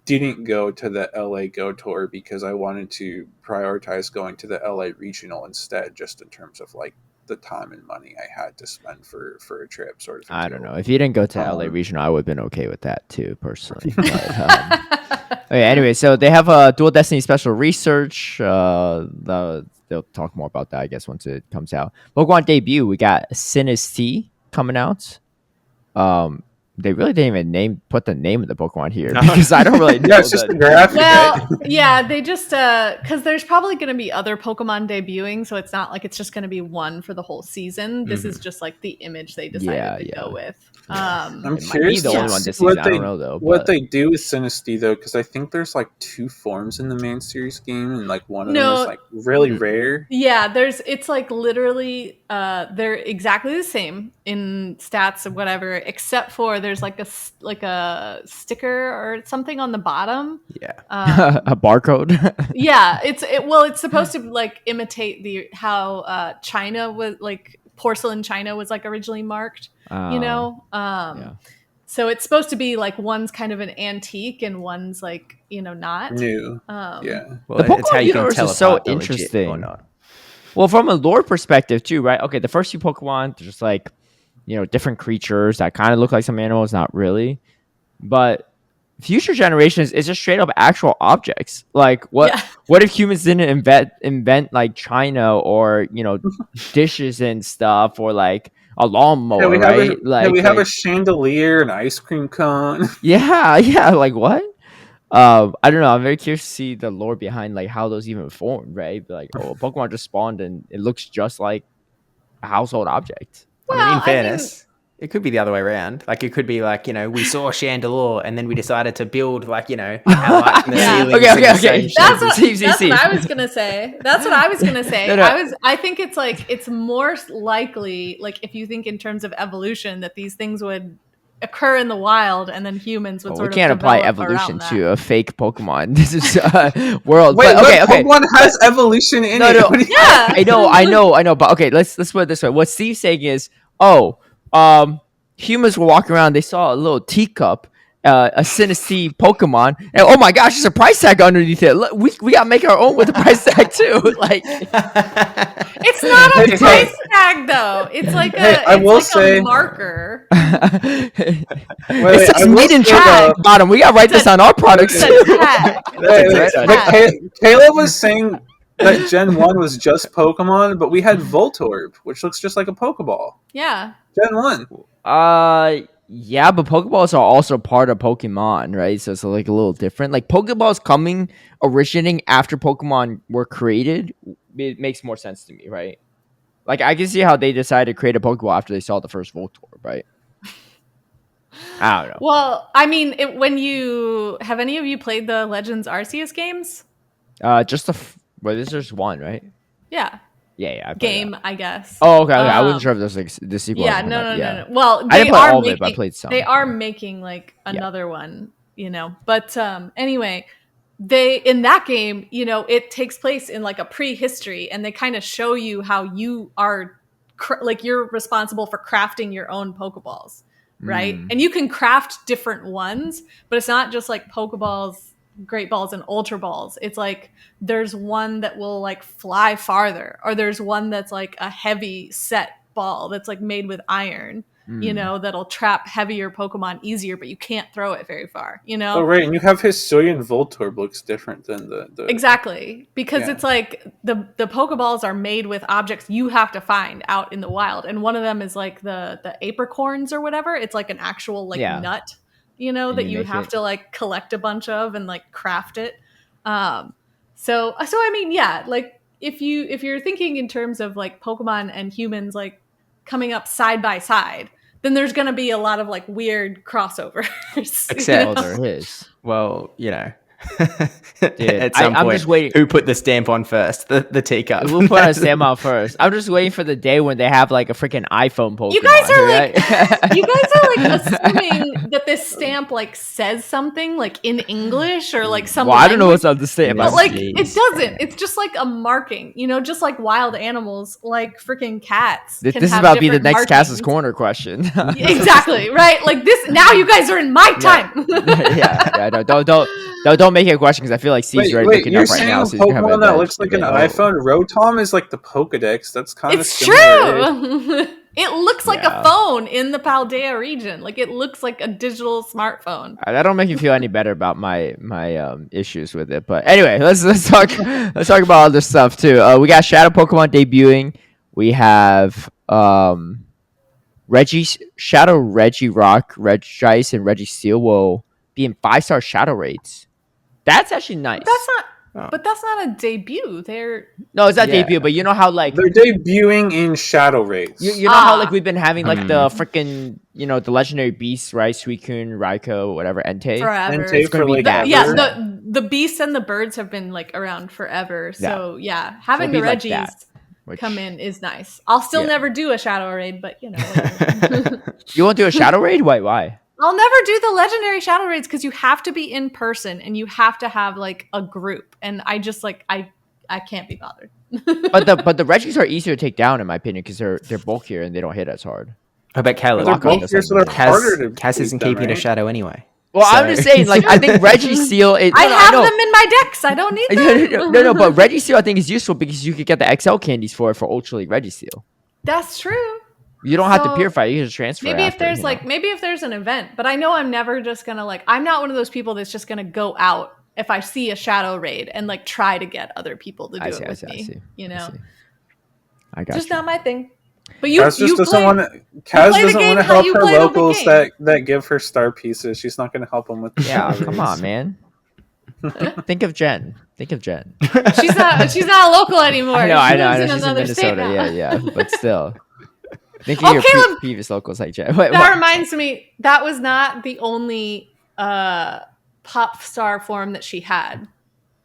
didn't go to the LA Go Tour because I wanted to prioritize going to the LA Regional instead, just in terms of like the time and money I had to spend for a trip sort of I deal. don't know. If you didn't go to LA Regional, I would have been okay with that too, personally. But, Okay, anyway, so they have a Dual Destiny special research. They'll talk more about that, I guess, once it comes out. Pokemon debut, we got SJamesP coming out. They really didn't even put the name of the Pokemon here because I don't really know. Yeah, it's just the graphic. Well, right? yeah, they just because there's probably going to be other Pokemon debuting, so it's not like it's just going to be one for the whole season. This is just like the image they decided to go with. I'm It might be curious the to only one see this season. what I they don't know though. what But they do with Sinistea though, because I think there's like 2 forms in the main series game, and like one of them is like really rare. Yeah, it's like literally they're exactly the same in stats or whatever, except for there's like a sticker or something on the bottom. Yeah. a barcode. Yeah, it's supposed to like imitate how China was like porcelain China was like originally marked, you know. So it's supposed to be like one's kind of an antique and one's like, you know, not New. Well, the Pokemon it's how you can universe tell is so apart the legit interesting. or not. Well, from a lore perspective too, right? Okay, the first few Pokemon, they're just like, you know, different creatures that kind of look like some animals, not really. But future generations is just straight up actual objects. Like what if humans didn't invent like China or, you know, dishes and stuff, or like a lawnmower, right? We have a chandelier, an ice cream cone. Yeah, like what? I don't know. I'm very curious to see the lore behind like how those even formed, right? Like, oh, Pokemon just spawned and it looks just like a household object. I mean, in fairness, it could be the other way around. Like, it could be like, you know, we saw a chandelier and then we decided to build like, you know, our light from the ceiling. Okay. That's what I was gonna say. No. I think it's like it's more likely, like if you think in terms of evolution, that these things would occur in the wild and then humans would sort of. We can't apply evolution to a fake Pokemon. This is world. Wait, but, okay. Pokemon has evolution in it. No. Yeah, I know. But okay, let's put it this way. What Steve's saying is, humans were walking around. They saw a little teacup, a Sinistea Pokemon, and oh my gosh, there's a price tag underneath it. Look, we gotta make our own with a price tag too. Like, it's not a price tag though. It's like a marker. It says made in China bottom. We gotta write this on our products. Caleb was saying that Gen 1 was just Pokemon, but we had Voltorb, which looks just like a Pokeball. Yeah. Gen 1. Yeah, but Pokeballs are also part of Pokemon, right? So it's like a little different. Like Pokeballs originating after Pokemon were created, it makes more sense to me, right? Like I can see how they decided to create a Pokeball after they saw the first Voltorb, right? I don't know. Well, I mean, have any of you played the Legends Arceus games? There's just one, right? Yeah. Yeah. I guess. Oh, okay. I wasn't sure if there's like the sequel. Yeah, no. Well, I didn't play all of it, but I played some. They are making like another one, you know. But anyway, in that game, you know, it takes place in like a prehistory, and they kind of show you how you are like you're responsible for crafting your own Pokeballs, right? And you can craft different ones, but it's not just like Pokeballs, Great Balls, and Ultra Balls. It's like there's one that will like fly farther, or there's one that's like a heavy set ball that's like made with iron, you know, that'll trap heavier Pokemon easier, but you can't throw it very far, you know. Oh right, and you have Hisuian Voltorb looks different than the exactly, because it's like the Pokeballs are made with objects you have to find out in the wild, and one of them is like the apricorns or whatever. It's like an actual like nut, you know, that you have to like collect a bunch of and like craft it. So I mean, yeah, like if you're thinking in terms of like Pokemon and humans like coming up side by side, then there's going to be a lot of like weird crossovers. Except there is. Well, you know. Dude, at some I'm point, just waiting. Who put the stamp on first? The teacup. We'll put a stamp on first. I'm just waiting for the day when they have like a freaking iPhone Pokemon. You guys are like assuming that this stamp like says something like in English or like some. Well, I don't know what's on the stamp, but like it doesn't. It's just like a marking, you know, just like wild animals, like freaking cats. This is about to be the next Kaz's Corner question. Exactly right. Like this. Now you guys are in my time. Don't make it a question, because I feel like Steve's already looking up right now. So he's Pokemon that looks like an iPhone. Rotom is like the Pokedex. That's kind of true. It looks like a phone in the Paldea region. Like it looks like a digital smartphone. That don't make you feel any better about my issues with it. But anyway, let's talk about other stuff too. We got Shadow Pokemon debuting. We have Shadow Regirock, Regice, and Registeel will be in 5-star Shadow raids. That's actually nice. But that's not a debut. No, it's not debut. But you know how like they're debuting in Shadow raids. You know how like we've been having like the freaking the legendary beasts, right? Suicune, Raikou, whatever, Entei. Forever. Entei for like that. Yeah, the beasts and the birds have been like around forever. So having the Reggies come in is nice. I'll still never do a Shadow raid, but you won't do a Shadow raid? Why? I'll never do the legendary Shadow raids because you have to be in person and you have to have like a group, and I just like I can't be bothered. but the Reggies are easier to take down in my opinion because they're bulkier and they don't hit as hard. I bet Caleb. Kaz isn't keeping a Shadow anyway. Well, so. I'm just saying, like, I think Registeel is... I have them in my decks. I don't need them. No, but Registeel I think is useful because you could get the XL candies for Ultra League Registeel. That's true. You don't have to purify. You can just transfer. Maybe if there's an event, but I know I'm never just gonna like. I'm not one of those people that's just gonna go out if I see a Shadow raid and like try to get other people to do it with me. You know, I got just you. Not my thing. But Kaz doesn't want to help her locals that give her star pieces. She's not going to help them with the come on, man. Think of Jen. She's not a local anymore. I know. She's in Minnesota. Yeah, but still. Think of your previous locals like Jen. That reminds me, that was not the only pop star form that she had.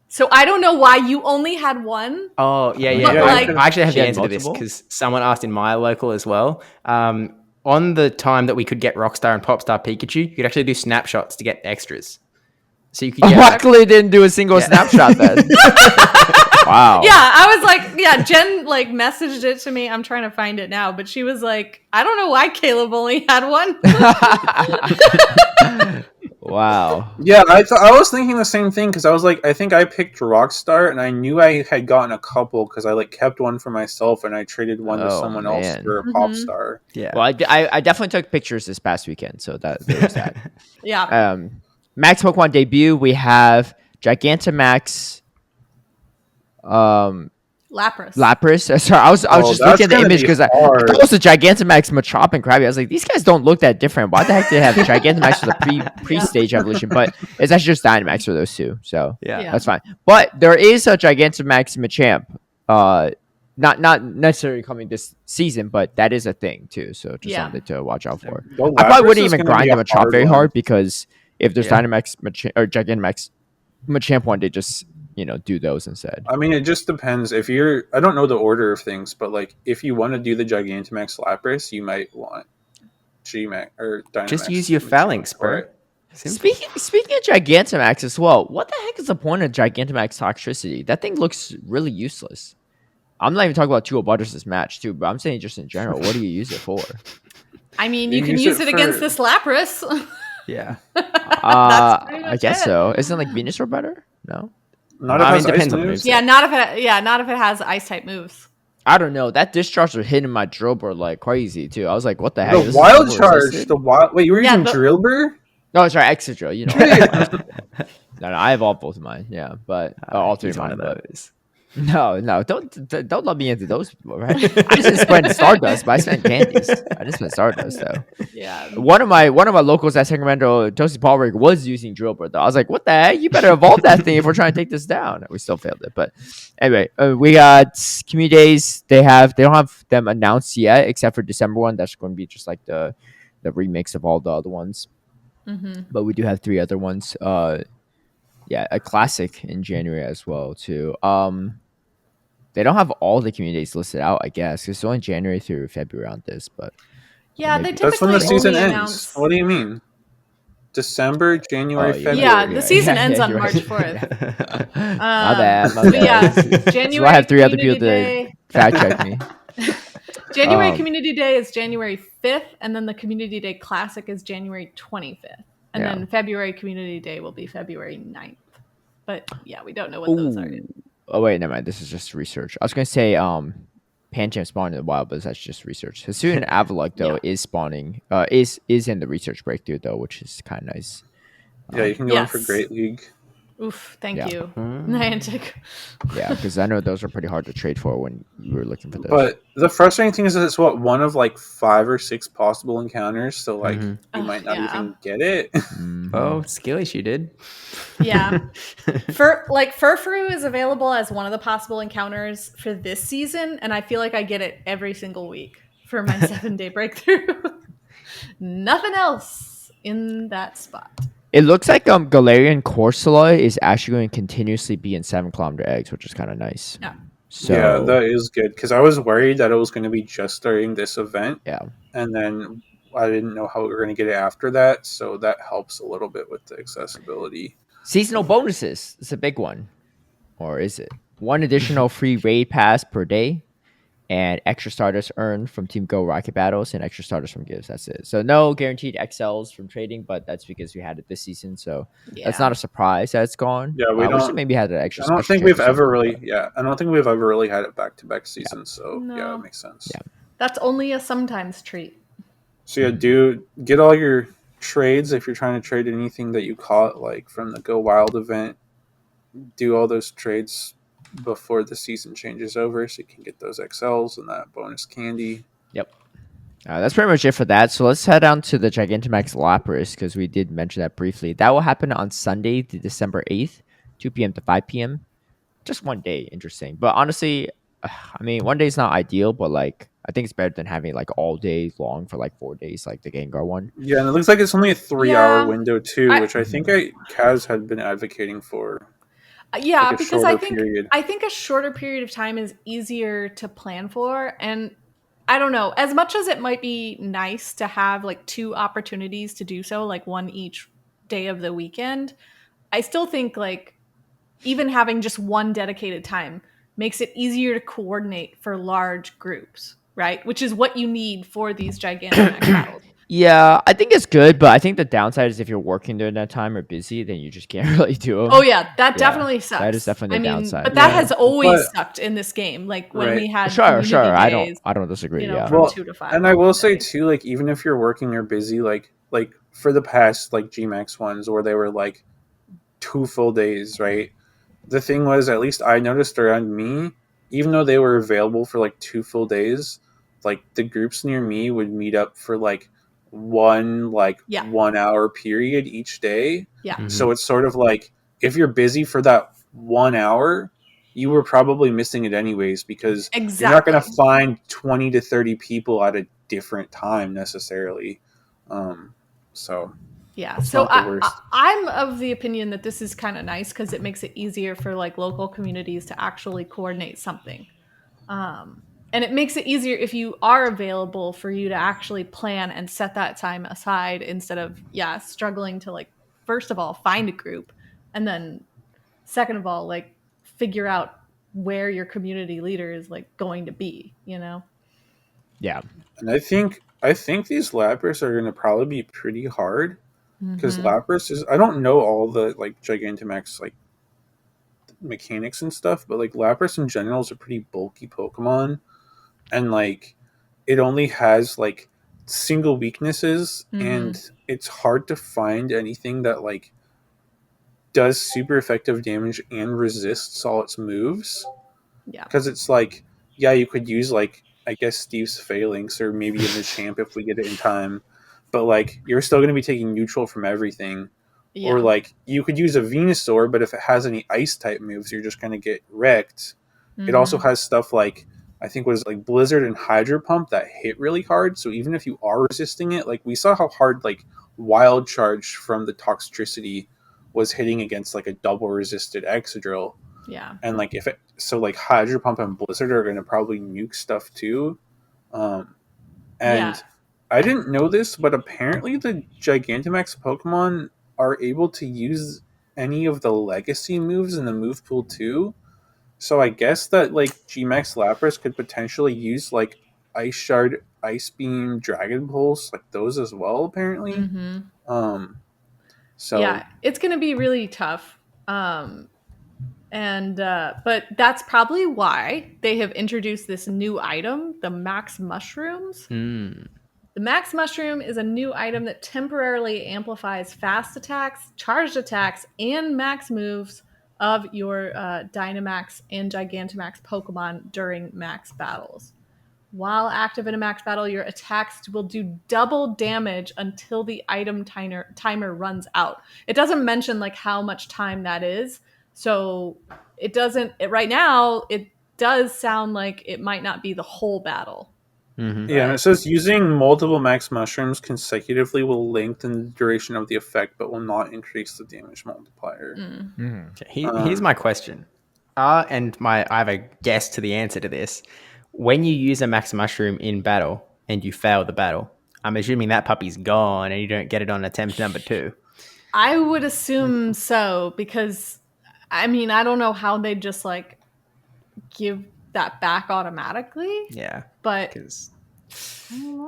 So I don't know why you only had one. Oh, yeah. Like, I actually have the answer to this because someone asked in my local as well. On the time that we could get Rockstar and Popstar Pikachu, you could actually do snapshots to get extras. So you could get luckily didn't do a single snapshot then. Wow. Yeah, I was like, Jen like messaged it to me. I'm trying to find it now, but she was like, I don't know why Caleb only had one. Wow. Yeah, I was thinking the same thing because I was like, I think I picked Rockstar and I knew I had gotten a couple because I like kept one for myself and I traded one to someone else for a Popstar. Yeah. Well, I definitely took pictures this past weekend, so there was that. Yeah. Max Pokemon debut, we have Gigantamax. Lapras. Sorry, I was just looking at the image because I thought it was a Gigantamax, Machop, and Krabby. I was like, these guys don't look that different. Why the heck did they have Gigantamax for the pre-stage evolution? But it's actually just Dynamax for those two. So that's fine. But there is a Gigantamax Machamp. Not necessarily coming this season, but that is a thing too. So just something to watch out for. I probably wouldn't even grind the Machop very hard because if there's Dynamax or Gigantamax Machamp one, they just do those instead. I mean, it just depends. I don't know the order of things, but like if you want to do the Gigantamax Lapras, you might want Gmax or Dynamax. Just use your Phalanx, bro. Speaking of Gigantamax as well, what the heck is the point of Gigantamax Toxicity? That thing looks really useless. I'm not even talking about Dual Butters this match too, but I'm saying just in general, what do you use it for? I mean, you can use it against this Lapras. Yeah. I guess so. Isn't like Venusaur better? No. Not if it depends on moves. Yeah, not if it has ice type moves. I don't know. That discharge was hitting my Drillbur like crazy too. I was like, what the heck? The wild charge. Wait, you were using Drillbur? No, sorry, Excadrill. No, I evolved both of mine. Yeah, but all three of mine. One of those. No, don't let me into those people, right? I just didn't spend Stardust, but I spent candies. I just spent Stardust though. Yeah. One of my locals at Sacramento, Toasty Paulrig, was using Drillbur though. I was like, what the heck? You better evolve that thing if we're trying to take this down. We still failed it, but anyway, we got community days. They don't have them announced yet, except for December one. That's going to be just like the remix of all the other ones. Mm-hmm. But we do have 3 other ones. A classic in January as well too. They don't have all the community days listed out, I guess. It's only January through February on this, but yeah, they typically that's when the season ends. Announce... What do you mean? December, January, February. Yeah, the season ends on March 4th. My bad. Yeah, January. So I have 3 other people to fact check me. January Community Day is January 5th, and then the Community Day Classic is January 25th. And then February Community Day will be February 9th. But yeah, we don't know what those are. Oh wait, never mind. This is just research. I was gonna say, Pancham spawned in the wild, but that's just research. Hisuian and Avalok though is spawning. Is in the research breakthrough though, which is kind of nice. Yeah, you can go in for Great League. Oof, thank you, Mm. Niantic. Yeah, because I know those are pretty hard to trade for when you were looking for those. But the frustrating thing is that it's one of like 5 or 6 possible encounters, so like you might not even get it. Oh, Skillish, you did. Yeah. Furfru is available as one of the possible encounters for this season, and I feel like I get it every single week for my 7-day breakthrough. Nothing else in that spot. It looks like Galarian Corsola is actually going to continuously be in 7-kilometer eggs, which is kind of nice. Yeah. So, yeah, that is good because I was worried that it was going to be just during this event. Yeah. And then I didn't know how we were going to get it after that, so that helps a little bit with the accessibility. Seasonal bonuses. It's a big one. Or is it? 1 additional free raid pass per day. And extra starters earned from Team Go Rocket Battles and extra starters from Gives. That's it. So no guaranteed XLs from trading, but that's because we had it this season. So that's not a surprise that it's gone. Yeah, we don't. Maybe had an extra. I don't think we've ever really. Yeah, I don't think we've ever really had it back-to-back seasons. So yeah, it makes sense. Yeah, that's only a sometimes treat. So yeah, get all your trades if you're trying to trade anything that you caught like from the Go Wild event. Do all those trades before the season changes over so you can get those XLs and that bonus candy. Yep. That's pretty much it for that. So let's head on to the Gigantamax Lapras because we did mention that briefly. That will happen on Sunday, December 8th, 2 p.m. to 5 p.m. Just one day. Interesting. But honestly, I mean, one day is not ideal, but like I think it's better than having like all day long for like 4 days, like the Gengar one. Yeah, and it looks like it's only a 3-hour window too, which I think Kaz had been advocating for. Yeah, like because I think a shorter period of time is easier to plan for, and I don't know, as much as it might be nice to have like 2 opportunities to do so, like one each day of the weekend, I still think like even having just one dedicated time makes it easier to coordinate for large groups, right? Which is what you need for these gigantic battles. Yeah, I think it's good, but I think the downside is if you're working during that time or busy, then you just can't really do them. Oh yeah, that definitely sucks. That is definitely the downside. But that has always sucked in this game. Like when we had sure. Days, I don't disagree. From 2 to 5. And I will say too, like even if you're working or busy, like for the past like GMAX ones where they were like 2 full days, right? The thing was, at least I noticed around me, even though they were available for like 2 full days, like the groups near me would meet up for like 1 hour period each day. Yeah. Mm-hmm. So it's sort of like if you're busy for that 1 hour, you were probably missing it anyways because you're not going to find 20 to 30 people at a different time necessarily. So I'm of the opinion that this is kind of nice because it makes it easier for like local communities to actually coordinate something. And it makes it easier if you are available for you to actually plan and set that time aside instead of, struggling to like, first of all, find a group. And then second of all, like figure out where your community leader is like going to be, you know? Yeah. And I think these Lapras are going to probably be pretty hard because Lapras is, I don't know all the like Gigantamax like mechanics and stuff, but like Lapras in general is a pretty bulky Pokemon. And like it only has like single weaknesses and it's hard to find anything that like does super effective damage and resists all its moves. Yeah, because it's like you could use like I guess Steve's Phalanx or maybe in the champ if we get it in time, but like you're still going to be taking neutral from everything. Or like you could use a Venusaur, but if it has any ice type moves you're just going to get wrecked. It also has stuff like I think was like Blizzard and Hydro Pump that hit really hard. So even if you are resisting it, like we saw how hard like Wild Charge from the Toxtricity was hitting against like a double resisted Excadrill. Yeah. And like like Hydro Pump and Blizzard are going to probably nuke stuff too. I didn't know this, but apparently the Gigantamax Pokemon are able to use any of the legacy moves in the move pool too. So I guess that like Gmax Lapras could potentially use like Ice Shard, Ice Beam, Dragon Pulse, like those as well. Apparently, So yeah, it's gonna be really tough. And but that's probably why they have introduced this new item, the Max Mushrooms. Mm. The Max Mushroom is a new item that temporarily amplifies fast attacks, charged attacks, and max moves of your Dynamax and Gigantamax Pokemon during max battles. While active in a max battle, your attacks will do double damage until the item timer runs out. It doesn't mention like how much time that is, so it doesn't. Right now, it does sound like it might not be the whole battle. Mm-hmm. Yeah, and it says using multiple max mushrooms consecutively will lengthen the duration of the effect, but will not increase the damage multiplier. Okay, here's my question. I have a guess to the answer to this. When you use a max mushroom in battle and you fail the battle, I'm assuming that puppy's gone and you don't get it on attempt number 2. I would assume so, because I mean, I don't know how they just like give that back automatically. Yeah, But because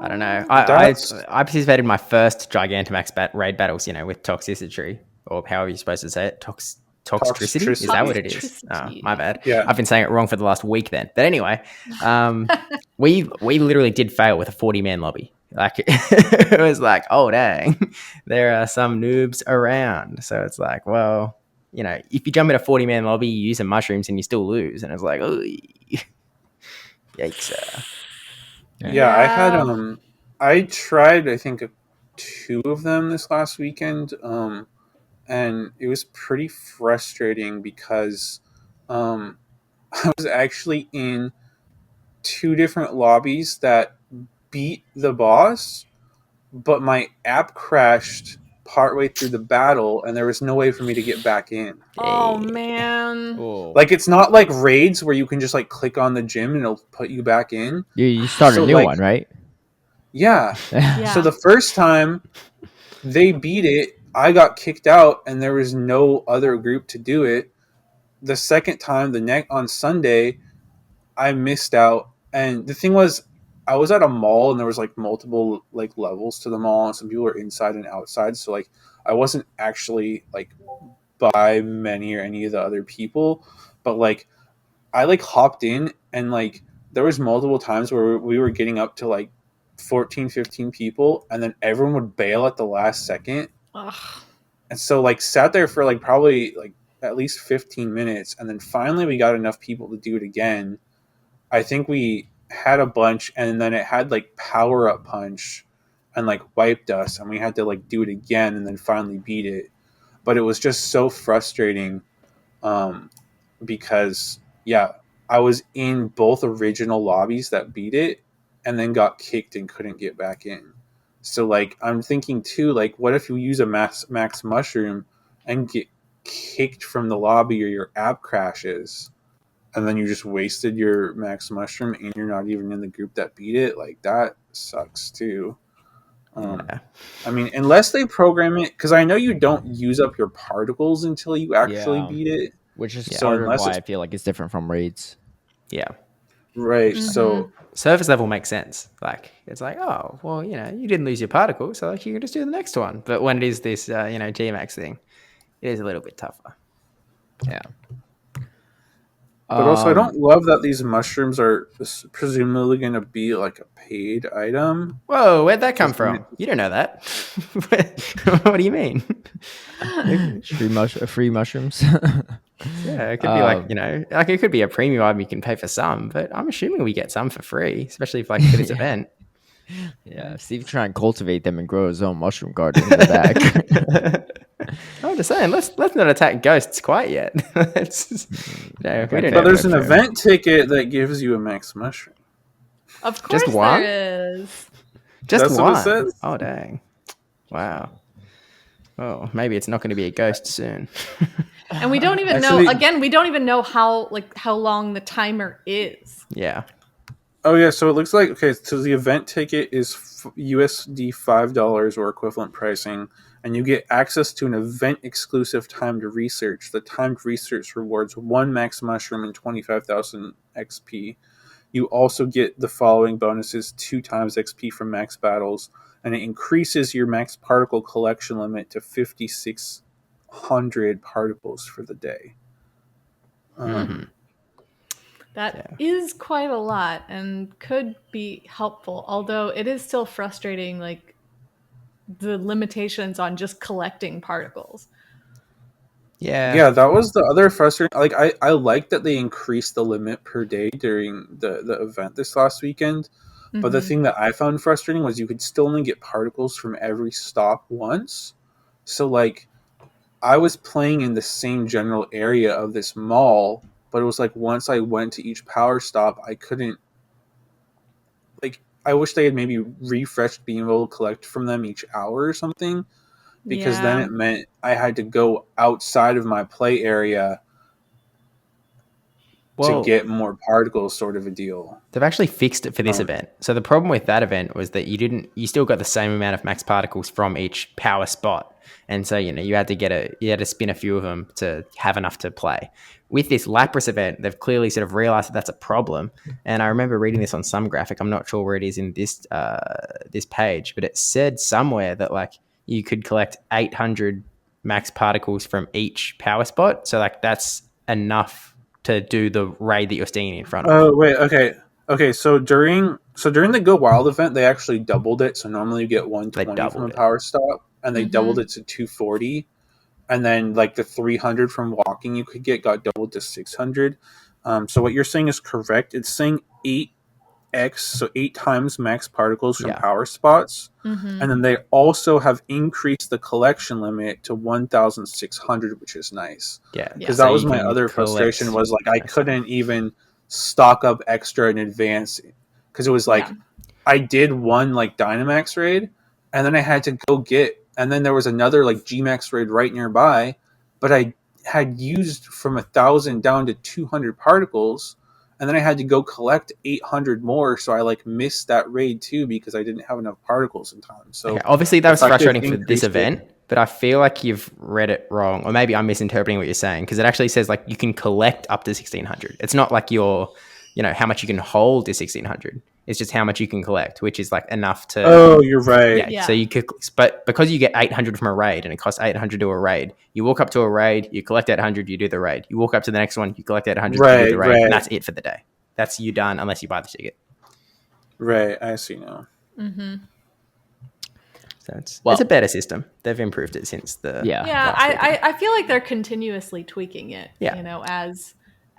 I don't know. I participated in my first Gigantamax raid battles, with toxicity, or however you're supposed to say it. Toxicity? Is that what it is? Oh, my bad. Yeah. I've been saying it wrong for the last week then. But anyway, we literally did fail with a 40-man lobby. Like it was like, oh dang, there are some noobs around. So it's like, well, if you jump in a 40-man lobby, you use some mushrooms and you still lose. And it's like, oh, yikes. Yeah, I had I tried I think 2 of them this last weekend, and it was pretty frustrating because I was actually in 2 different lobbies that beat the boss, but my app crashed partway through the battle and there was no way for me to get back in. Oh man. Oh. Like, it's not like raids where you can just like click on the gym and it'll put you back in. You start So, a new like- one, right? Yeah. Yeah. So the first time they beat it, I got kicked out and there was no other group to do it. The second time, on Sunday, I missed out. And the thing was, I was at a mall and there was like multiple like levels to the mall, and some people were inside and outside. So like I wasn't actually like by many or any of the other people, but like I like hopped in and like there was multiple times where we were getting up to like 14, 15 people, and then everyone would bail at the last second. Ugh. And so like sat there for like probably like at least 15 minutes, and then finally we got enough people to do it again. I think we had a bunch, and then it had like power up punch and like wiped us, and we had to like do it again and then finally beat it. But it was just so frustrating because I was in both original lobbies that beat it and then got kicked and couldn't get back in. So like I'm thinking too, like what if you use a max mushroom and get kicked from the lobby or your app crashes, and then you just wasted your max mushroom and you're not even in the group that beat it? Like that sucks too. I mean, unless they program it, because I know you don't use up your particles until you actually beat it. Which is So part of unless why it's- I feel like it's different from raids. Yeah. Right. Mhm. So Surface level makes sense. Like it's like, oh, well, you didn't lose your particle, so like you can just do the next one. But when it is this, GMAX thing, it is a little bit tougher. Yeah. But also, I don't love that these mushrooms are presumably going to be like a paid item. Whoa, where'd that come from? You don't know that. What do you mean? free mushrooms. Yeah, it could be like it could be a premium item you can pay for some, but I'm assuming we get some for free, especially if like for this event. Yeah, Steve trying to cultivate them and grow his own mushroom garden in the back. I'm just saying, let's not attack ghosts quite yet. We don't But have there's no an fair. event ticket that gives you a max mushroom. Of course Just one? there is. Just That's one. what it says. Oh dang! Wow. Oh, maybe it's not going to be a ghost soon. And we don't even know, again, we don't even know how long the timer is. Yeah. Oh yeah, so it looks like so the event ticket is USD $5 or equivalent pricing, and you get access to an event exclusive timed research. The timed research rewards 1 max mushroom and 25,000 XP. You also get the following bonuses: 2 times XP from max battles, and it increases your max particle collection limit to 5,600 particles for the day. That is quite a lot and could be helpful, although it is still frustrating, like the limitations on just collecting particles. Yeah, that was the other frustrating. Like, I like that they increased the limit per day during the event this last weekend. But the thing that I found frustrating was you could still only get particles from every stop once. So, like, I was playing in the same general area of this mall, but it was like once I went to each power stop, I couldn't. Like, I wish they had maybe refreshed being able to collect from them each hour or something, because then it meant I had to go outside of my play area to get more particles, sort of a deal. They've actually fixed it for this event. So the problem with that event was that you still got the same amount of max particles from each power spot. And so, you had to spin a few of them to have enough to play. With this Lapras event, they've clearly sort of realized that that's a problem. And I remember reading this on some graphic. I'm not sure where it is in this page, but it said somewhere that like you could collect 800 max particles from each power spot. So like that's enough to do the raid that you're standing in front of. Oh wait, okay. So during the Go Wild event, they actually doubled it. So normally you get 120 from a power stop, and they doubled it to 240, and then like the 300 from walking you could got doubled to 600. So what you're saying is correct. It's saying 8x, so 8 times max particles from power spots, and then they also have increased the collection limit to 1,600, which is nice. Yeah, because that was my other frustration. Was like I couldn't even stock up extra in advance because it was like I did one like Dynamax raid, and then I had to go get, and then there was another like Gmax raid right nearby, but I had used from 1,000 down to 200 particles. And then I had to go collect 800 more, so I like missed that raid too because I didn't have enough particles in time. So obviously that was frustrating for this event, but I feel like you've read it wrong, or maybe I'm misinterpreting what you're saying, because it actually says like you can collect up to 1,600. It's not like how much you can hold is 1,600. It's just how much you can collect, which is like enough to. Oh, you're right. Yeah. So you could, but because you get 800 from a raid and it costs 800 to do a raid, you walk up to a raid, you collect 800, you do the raid. You walk up to the next one, you collect 800, you do the raid, and that's it for the day. That's you done unless you buy the ticket. Right, I see now. So it's a better system. They've improved it since the I feel like they're continuously tweaking it. Yeah.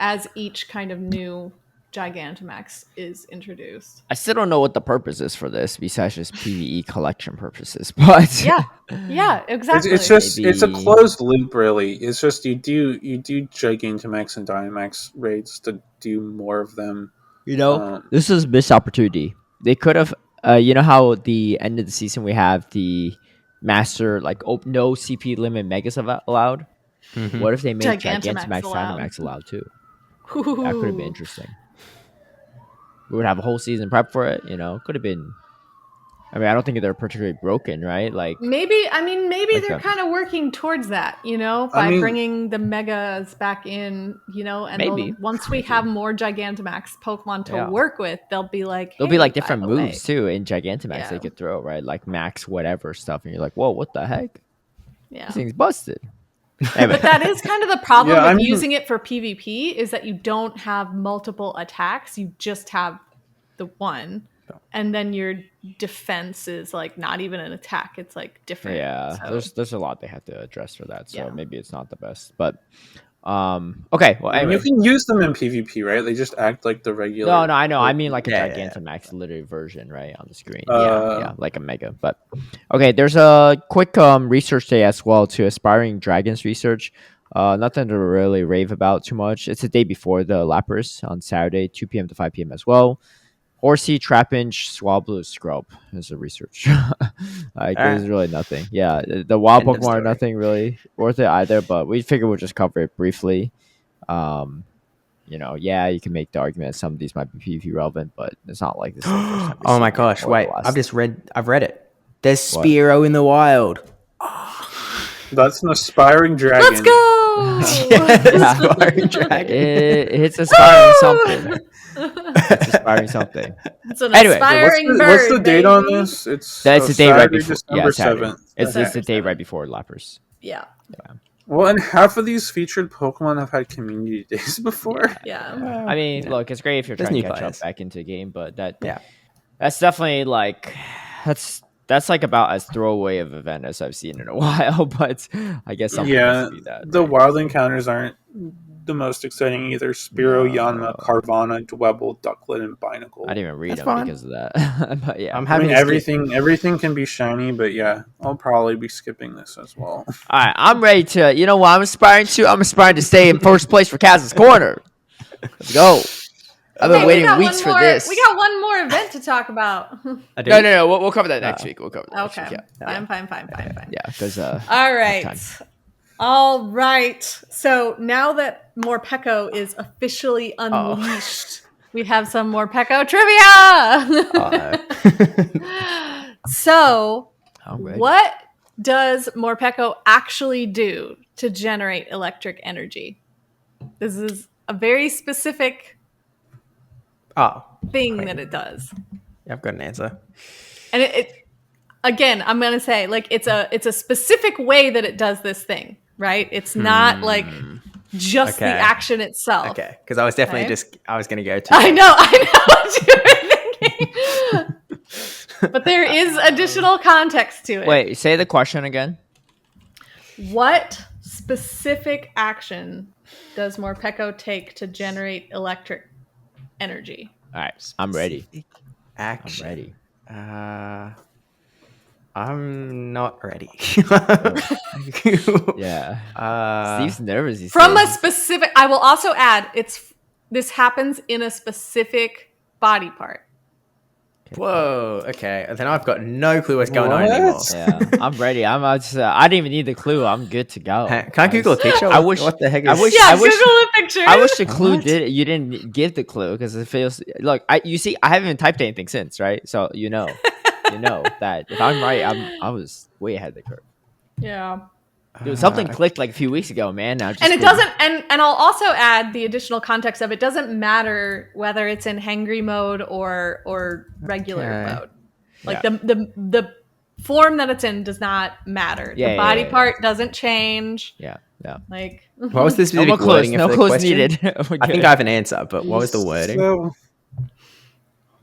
As each kind of new Gigantamax is introduced. I still don't know what the purpose is for this besides just PvE collection purposes, but yeah, exactly. It's just it's a closed loop, really. It's just you do Gigantamax and Dynamax raids to do more of them. This is missed opportunity. They could have, you know how at the end of the season we have the master like no CP limit megas allowed. What if they made Gigantamax Dynamax allowed too? That could have been interesting. We would have a whole season prep for it, Could have been. I mean, I don't think they're particularly broken, right? Like maybe they're kind of working towards that, by bringing the megas back in, and maybe once we have more Gigantamax Pokemon to work with, they'll be like, there'll be like different moves too in Gigantamax they could throw, right? Like max whatever stuff, and you're like, whoa, what the heck? Yeah, this thing's busted. But that is kind of the problem with using it for PvP is that you don't have multiple attacks. You just have the one. And then your defense is like not even an attack. It's like different. Yeah, so. There's a lot they have to address for that. So maybe it's not the best. But okay. Well, anyway. You can use them in PvP, right? They just act like the regular. No, I know. I mean like a Gigantamax literary version, right, on the screen. Yeah, like a mega. But okay, there's a quick research day as well to Aspiring Dragons research. Nothing to really rave about too much. It's the day before the Lapras on Saturday, 2 p.m. to 5 p.m. as well. Horsey, Trapinch, Swablu, Scrub is a research. There's really nothing. Yeah, the wild Pokemon are nothing really worth it either, but we figure we'll just cover it briefly. You can make the argument that some of these might be PvP relevant, but it's not like this. Is the first time oh my gosh, wait. I've read it. There's Spearow in the wild. That's an Aspiring Dragon. Let's go! Aspiring Dragon. It's aspiring something. It's aspiring something. It's an aspiring bird. What's the date on this? It's the day right before. December 7th. It's the day right before Lapras. Yeah. Well, and half of these featured Pokemon have had community days before. Yeah. I mean, look, it's great if you're There's trying to new catch players. up back into the game, but Yeah. that's definitely like that's like about as throwaway of event as I've seen in a while. But I guess something has to be that. The right? wild encounters aren't the most exciting either. Spearow, Yanma, Carvana, Dwebble, Ducklet, and Binacle. I didn't even read That's them fine. because of that. But yeah, I'm I happy mean, to skip. everything can be shiny, but yeah, I'll probably be skipping this as well. all right, I'm ready to. You know what I'm aspiring to? I'm aspiring to stay in first place for Kaz's Corner. Let's go. I've been Hey, waiting weeks for this. We got one more event to talk about. I do. No. We'll cover that next week. We'll cover that next Okay. week. Yeah. Fine. Yeah, because All right. time. All right. So now that Morpeko is officially unleashed, we have some Morpeko trivia. So, I'm ready. what does Morpeko actually do to generate electric energy? This is a very specific thing that it does. Yeah, I've got an answer. And it again, I'm going to say like it's a specific way that it does this thing, right? It's not like just the Okay. action itself. Okay, because I was definitely Okay. I was going to go to. I know what you were thinking. But there is additional context to it. Wait, say the question again. What specific action does Morpeko take to generate electric energy? All right, I'm ready. Action. I'm ready. I'm not ready. Yeah. Steve's nervous. He's From saying. a specific, I will also add, this happens in a specific body part. Whoa. Okay. Then I've got no clue what's going on anymore. Yeah, I'm ready. I didn't even need the clue. I'm good to go. Can I Google a picture? I wish. What the heck is? I wish. Yeah, I wish. Google a picture. I wish the clue What? did. You didn't give the clue because it feels. Look, you see, I haven't even typed anything since, right? So you know that if I'm right, I was way ahead of the curve. Yeah. Dude, something clicked like a few weeks ago, man. Now And it doesn't, and I'll also add the additional context of it doesn't matter whether it's in hangry mode or regular Okay. mode. Like Yeah. the form that it's in does not matter. Yeah, the body yeah. part doesn't change. Yeah. Like What was the No specific more clues. wording No of the clues question? needed. I think I have an answer, but what was the wording? So,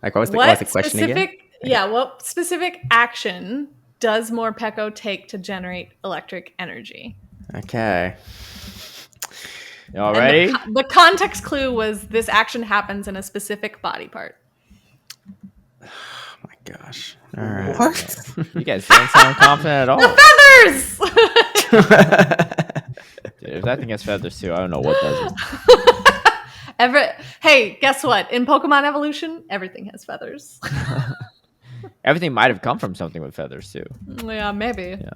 Like, what was the question again? what specific action does Morpeko take to generate electric energy? Okay. Y'all And ready? The context clue was this action happens in a specific body part. Oh my gosh. All right. what? You guys don't sound confident at all. Feathers! Dude, if that thing has feathers too, I don't know what does it. Hey, guess what? In Pokemon Evolution, everything has feathers. Everything might have come from something with feathers too. Yeah, maybe. Yeah.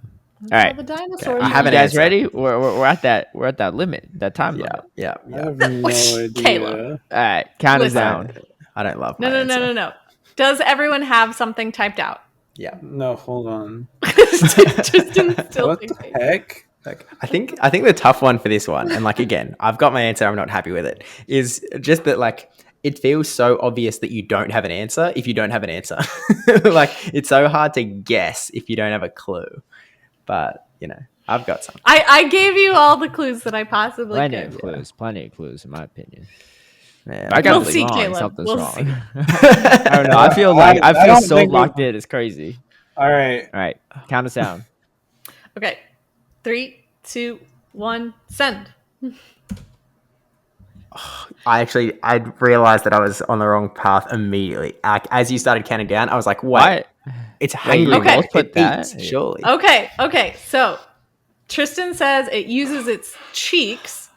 All right. The dinosaurs. I have You an guys answer. ready? We're at that limit, that time limit. Yeah. I have no idea. Caleb. All right, count us Listen. down. I don't love my No. answer. Does everyone have something typed out? Yeah. No, hold on. Tristan's still What the thinking. heck? Like, I think the tough one for this one, and like again, I've got my answer. I'm not happy with it. Is just that like it feels so obvious that you don't have an answer if you don't have an answer. Like it's so hard to guess if you don't have a clue. But I've got some. I gave you all the clues that I possibly Plenty could. of clues, in my opinion. Man, I got We'll something see, wrong. Caleb. Something's We'll wrong. see. I don't know. I feel like I feel don't so think we- locked in. It's crazy. All right. All right, count us down. Okay. 3, 2, 1, send. I realized that I was on the wrong path immediately. As you started counting down, I was like, "Wait, What? it's Wait, hungry." you both It put that? eats, surely. Okay. So Tristan says it uses its cheeks.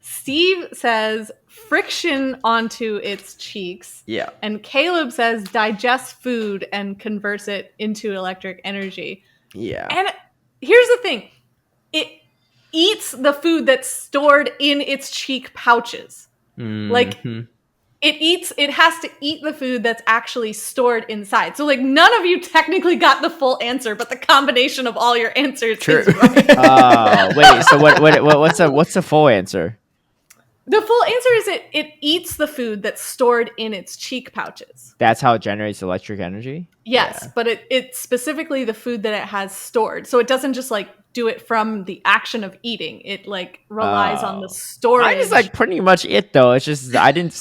Steve says friction onto its cheeks. Yeah. And Caleb says digests food and converts it into electric energy. Yeah. And here's the thing. It eats the food that's stored in its cheek pouches. Like Mhm. it has to eat the food that's actually stored inside. So like none of you technically got the full answer, but the combination of all your answers True. is right. Wait. So what's the full answer? The full answer is it eats the food that's stored in its cheek pouches. That's how it generates electric energy. Yes, Yeah. but it's specifically the food that it has stored. So it doesn't just like do it from the action of eating. It like relies on the storage. Mine is like pretty much it though. It's just I didn't.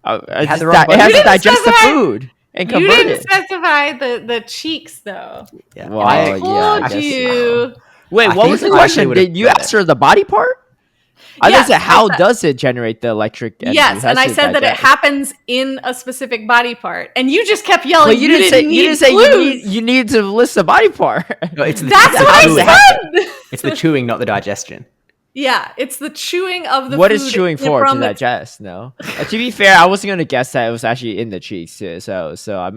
It had the has wrong button. to You didn't digest the specify- food and You convert didn't it. specify the cheeks though. Yeah. Well, I yeah, told I guess- you. Wait, I what think was the I question? actually would've Did you got it. answer the body part? I Yes, said, how I said- does it generate the electric energy? Yes, How and does I it said that it digest? happens in a specific body part, and you just kept yelling. Well, you didn't say clues. you need to list the body part. No, it's the, That's it's the what I chewing. said. It's the chewing, not the digestion. Yeah, it's the chewing of the What food is chewing for? To from its- digest? No. To be fair, I wasn't gonna guess that it was actually in the cheeks too. So I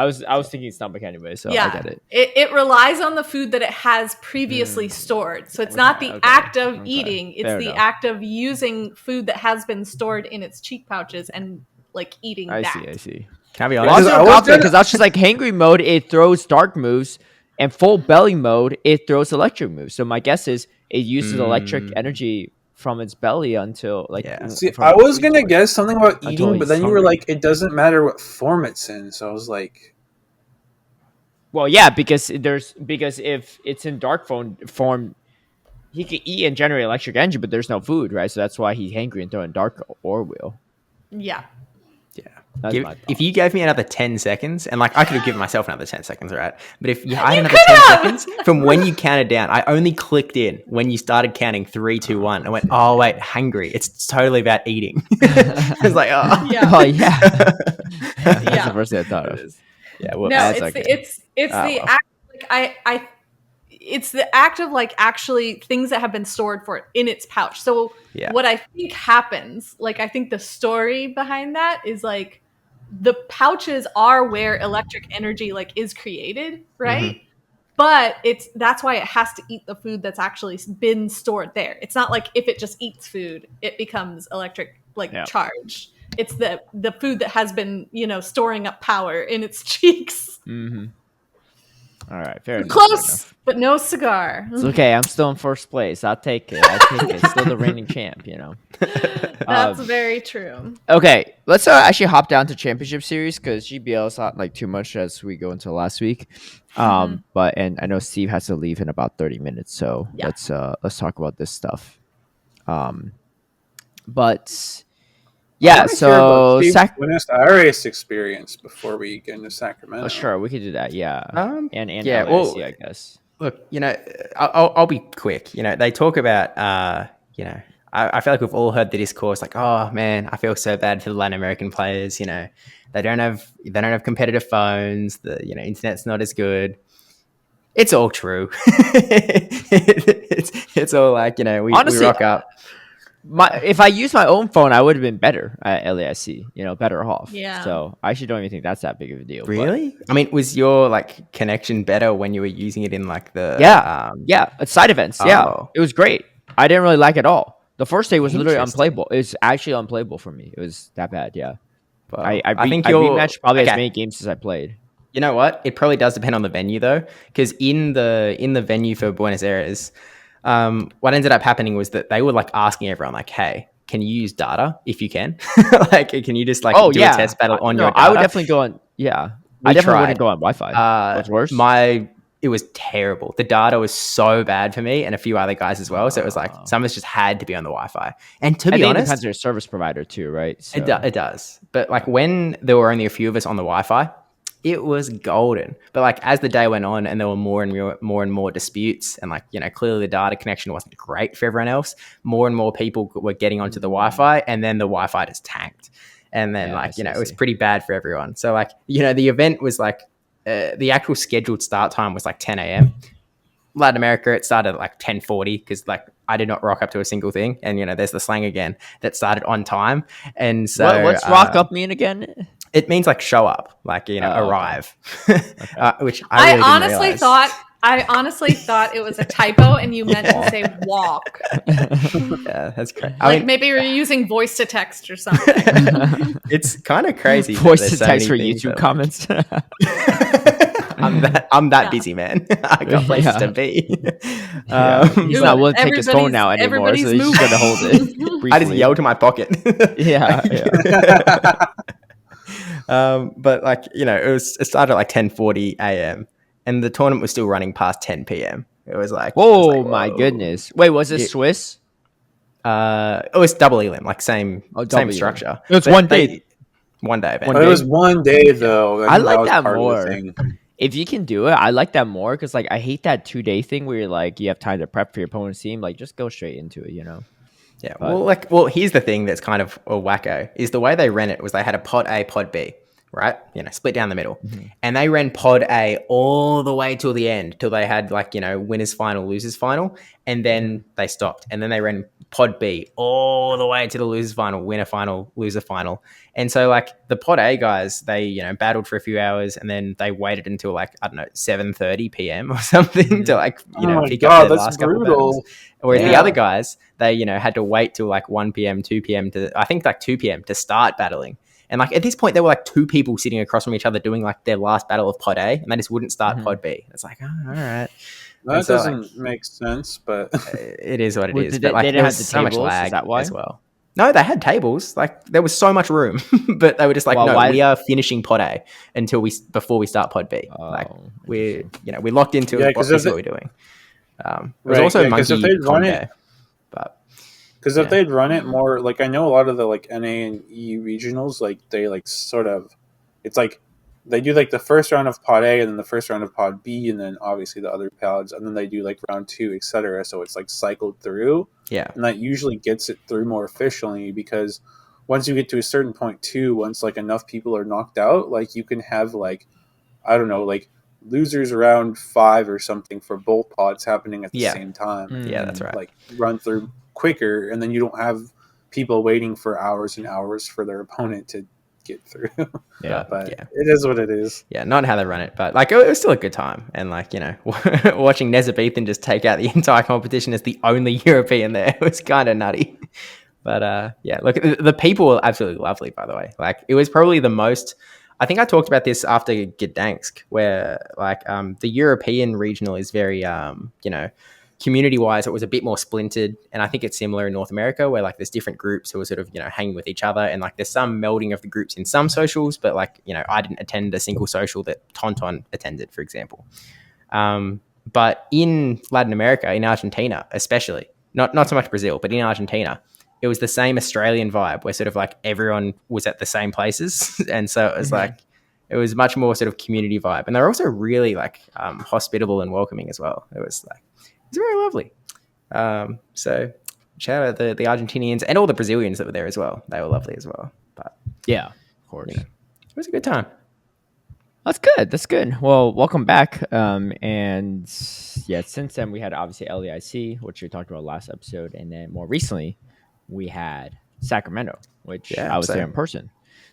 was thinking stomach anyway. So I get it. It relies on the food that it has previously stored. So it's not the okay, act of okay. eating; it's Fair the enough. act of using food that has been stored in its cheek pouches and like eating I that. see. Can I be Well, honest? I was because I was just like hangry mode, it throws dark moves, and full belly mode, it throws electric moves. So my guess is it uses electric energy from its belly until like. Yeah. See, from I the was food gonna source. guess something about Until eating, but he's then you were hungry. like, it doesn't matter what form it's in. So I was like, Well, yeah, because if it's in dark form, he can eat and generate electric energy, but there's no food, right? So that's why he's hangry and throwing dark ore wheel. Yeah. That's my If thought. you gave me another 10 seconds, and like I could have given myself another 10 seconds, right? But if you had You another could 10 have! seconds from when you counted down, I only clicked in when you started counting 3, 2, 1. I went, oh, wait, hangry. It's totally about eating. I was like, oh. Yeah. Oh yeah, that's Yeah. the first thing I thought of. Yeah, well, No, that's it's okay. it's Ah, the well. act. Like it's the act of like actually things that have been stored for it in its pouch. So Yeah. what I think happens, like I think the story behind that is like the pouches are where electric energy like is created, right? But that's why it has to eat the food that's actually been stored there. It's not like if it just eats food, it becomes electric like Yeah. charge. It's the food that has been, storing up power in its cheeks. Mm-hmm. All right, fair enough. Close, but no cigar. It's okay. I'm still in first place. I'll take it. Still the reigning champ, That's very true. Okay, let's actually hop down to championship series because GBL is not like too much as we go into last week. But I know Steve has to leave in about 30 minutes, so Yeah. let's talk about this stuff. But yeah, so Buenos Aires experience before we get into Sacramento. oh, sure, we could do that. Yeah, and yeah, LAC, well, I guess. Look, I'll be quick. They talk about, I feel like we've all heard the discourse like, oh man, I feel so bad for the Latin American players. They don't have competitive phones. The internet's not as good. It's all true. it's all like we Honestly, rock up. If I used my own phone, I would have been better at LAC. Better off. Yeah. So I actually don't even think that's that big of a deal. but- Really? I mean, was your like connection better when you were using it in like the It's side events. Yeah, Oh. it was great. I didn't really like it at all. The first day was literally Interesting. unplayable. It's actually unplayable for me. It was that bad. Yeah, Well, I think I you're rematched probably as okay. many games as I played. You know what? It probably does depend on the venue though, because in the venue for Buenos Aires, what ended up happening was that they were like asking everyone like, "Hey, can you use data if you can? Like, can you just like do a test battle on No, your data?" I would definitely go on. Yeah, I definitely wouldn't go on Wi-Fi. What's worse? It was terrible. The data was so bad for me and a few other guys as well. So it was like some of us just had to be on the Wi-Fi. And to I be think it honest, depends on your service provider too, right? So, it does. But like when there were only a few of us on the Wi-Fi, it was golden. But like as the day went on and there were more and more disputes and like, clearly the data connection wasn't great for everyone else, more and more people were getting onto the Wi-Fi and then the Wi-Fi just tanked. And then it was pretty bad for everyone. So like, the event was like, the actual scheduled start time was like 10 a.m. Latin America, it started at like 10:40 because like I did not rock up to a single thing. And, there's the slang again that started on time. And so what's rock up mean again? it means like show up, like, arrive, which I really I honestly thought it was a typo and you meant to say walk. Yeah, that's great. Like maybe you're using voice to text or something. It's kind of crazy. that Voice there's to so text for many things YouTube that- comments. I'm that busy, man. I got places to be. He's not willing to take his phone now anymore, so he's just going to hold it. Briefly. I just yelled to my pocket. Yeah. But like, it started at like 10:40 a.m. and the tournament was still running past 10 p.m. It was like, Oh my whoa. goodness! Wait, was it Swiss? It was double elim, like same structure. It's But one day. One day event. But it was one day though. I think like was that part more. Of the thing. If you can do it, I like that more because like I hate that 2-day thing where you're like you have time to prep for your opponent's team. Like just go straight into it, you know. Yeah. Well, here's the thing that's kind of a wacko is the way they ran it was they had a pod A, pod B, right? You know, split down the middle, and they ran pod A all the way till the end, till they had like, you know, winners final, losers final, and then they stopped, and then they ran pod B all the way to the losers final, winner final, loser final. And so like the pod A guys, they, you know, battled for a few hours and then they waited until like, I don't know, 7:30 p.m. or something to like, you know, pick up their last couple of battles. Whereas the other guys, they, you know, had to wait till like 1 p.m., 2 p.m. to, I think like 2 p.m. to start battling. And like at this point, there were like two people sitting across from each other doing like their last battle of pod A, and they just wouldn't start pod B. It's like, oh, all right. That doesn't make sense, but it is what it is. But like, there was so much lag as well. No, they had tables. Like there was so much room, but they were just like, we are finishing pod A before we start pod B. Like we locked into this is what we're doing. It was also monkey combo, but because if they'd run it more, like I know a lot of the like NA and EU regionals, like they like sort of, it's like they do like the first round of pod A and then the first round of pod B and then obviously the other pods and then they do like round 2, etc. So it's like cycled through. Yeah. And that usually gets it through more efficiently because once you get to a certain point too, once like enough people are knocked out, like you can have like, I don't know, like losers round 5 or something for both pods happening at the same time. Yeah, that's right. Like run through quicker and then you don't have people waiting for hours and hours for their opponent to get through. But it is what it is. Yeah, not how they run it, but like it was still a good time. And like, you know, watching Nezabethan just take out the entire competition as the only European there was kind of nutty. But yeah, look, the people were absolutely lovely, by the way. Like it was probably the most, I think I talked about this after Gdansk, where like the European regional is very, you know, community-wise, it was a bit more splintered, and I think it's similar in North America, where like there's different groups who are sort of, you know, hanging with each other, and like there's some melding of the groups in some socials, but like, you know, I didn't attend a single social that Tonton attended, for example. But in Latin America, in Argentina, especially, not so much Brazil, but in Argentina, it was the same Australian vibe, where sort of like everyone was at the same places, and so it was like it was much more sort of community vibe, and they're also really like hospitable and welcoming as well. It was very lovely. So shout out the Argentinians and all the Brazilians that were there as well. They were lovely as well. But yeah, of course, you know, it was a good time. That's good. That's good. Well, welcome back. And yeah, since then we had obviously LEIC, which we talked about last episode, and then more recently we had Sacramento, which I was there in person.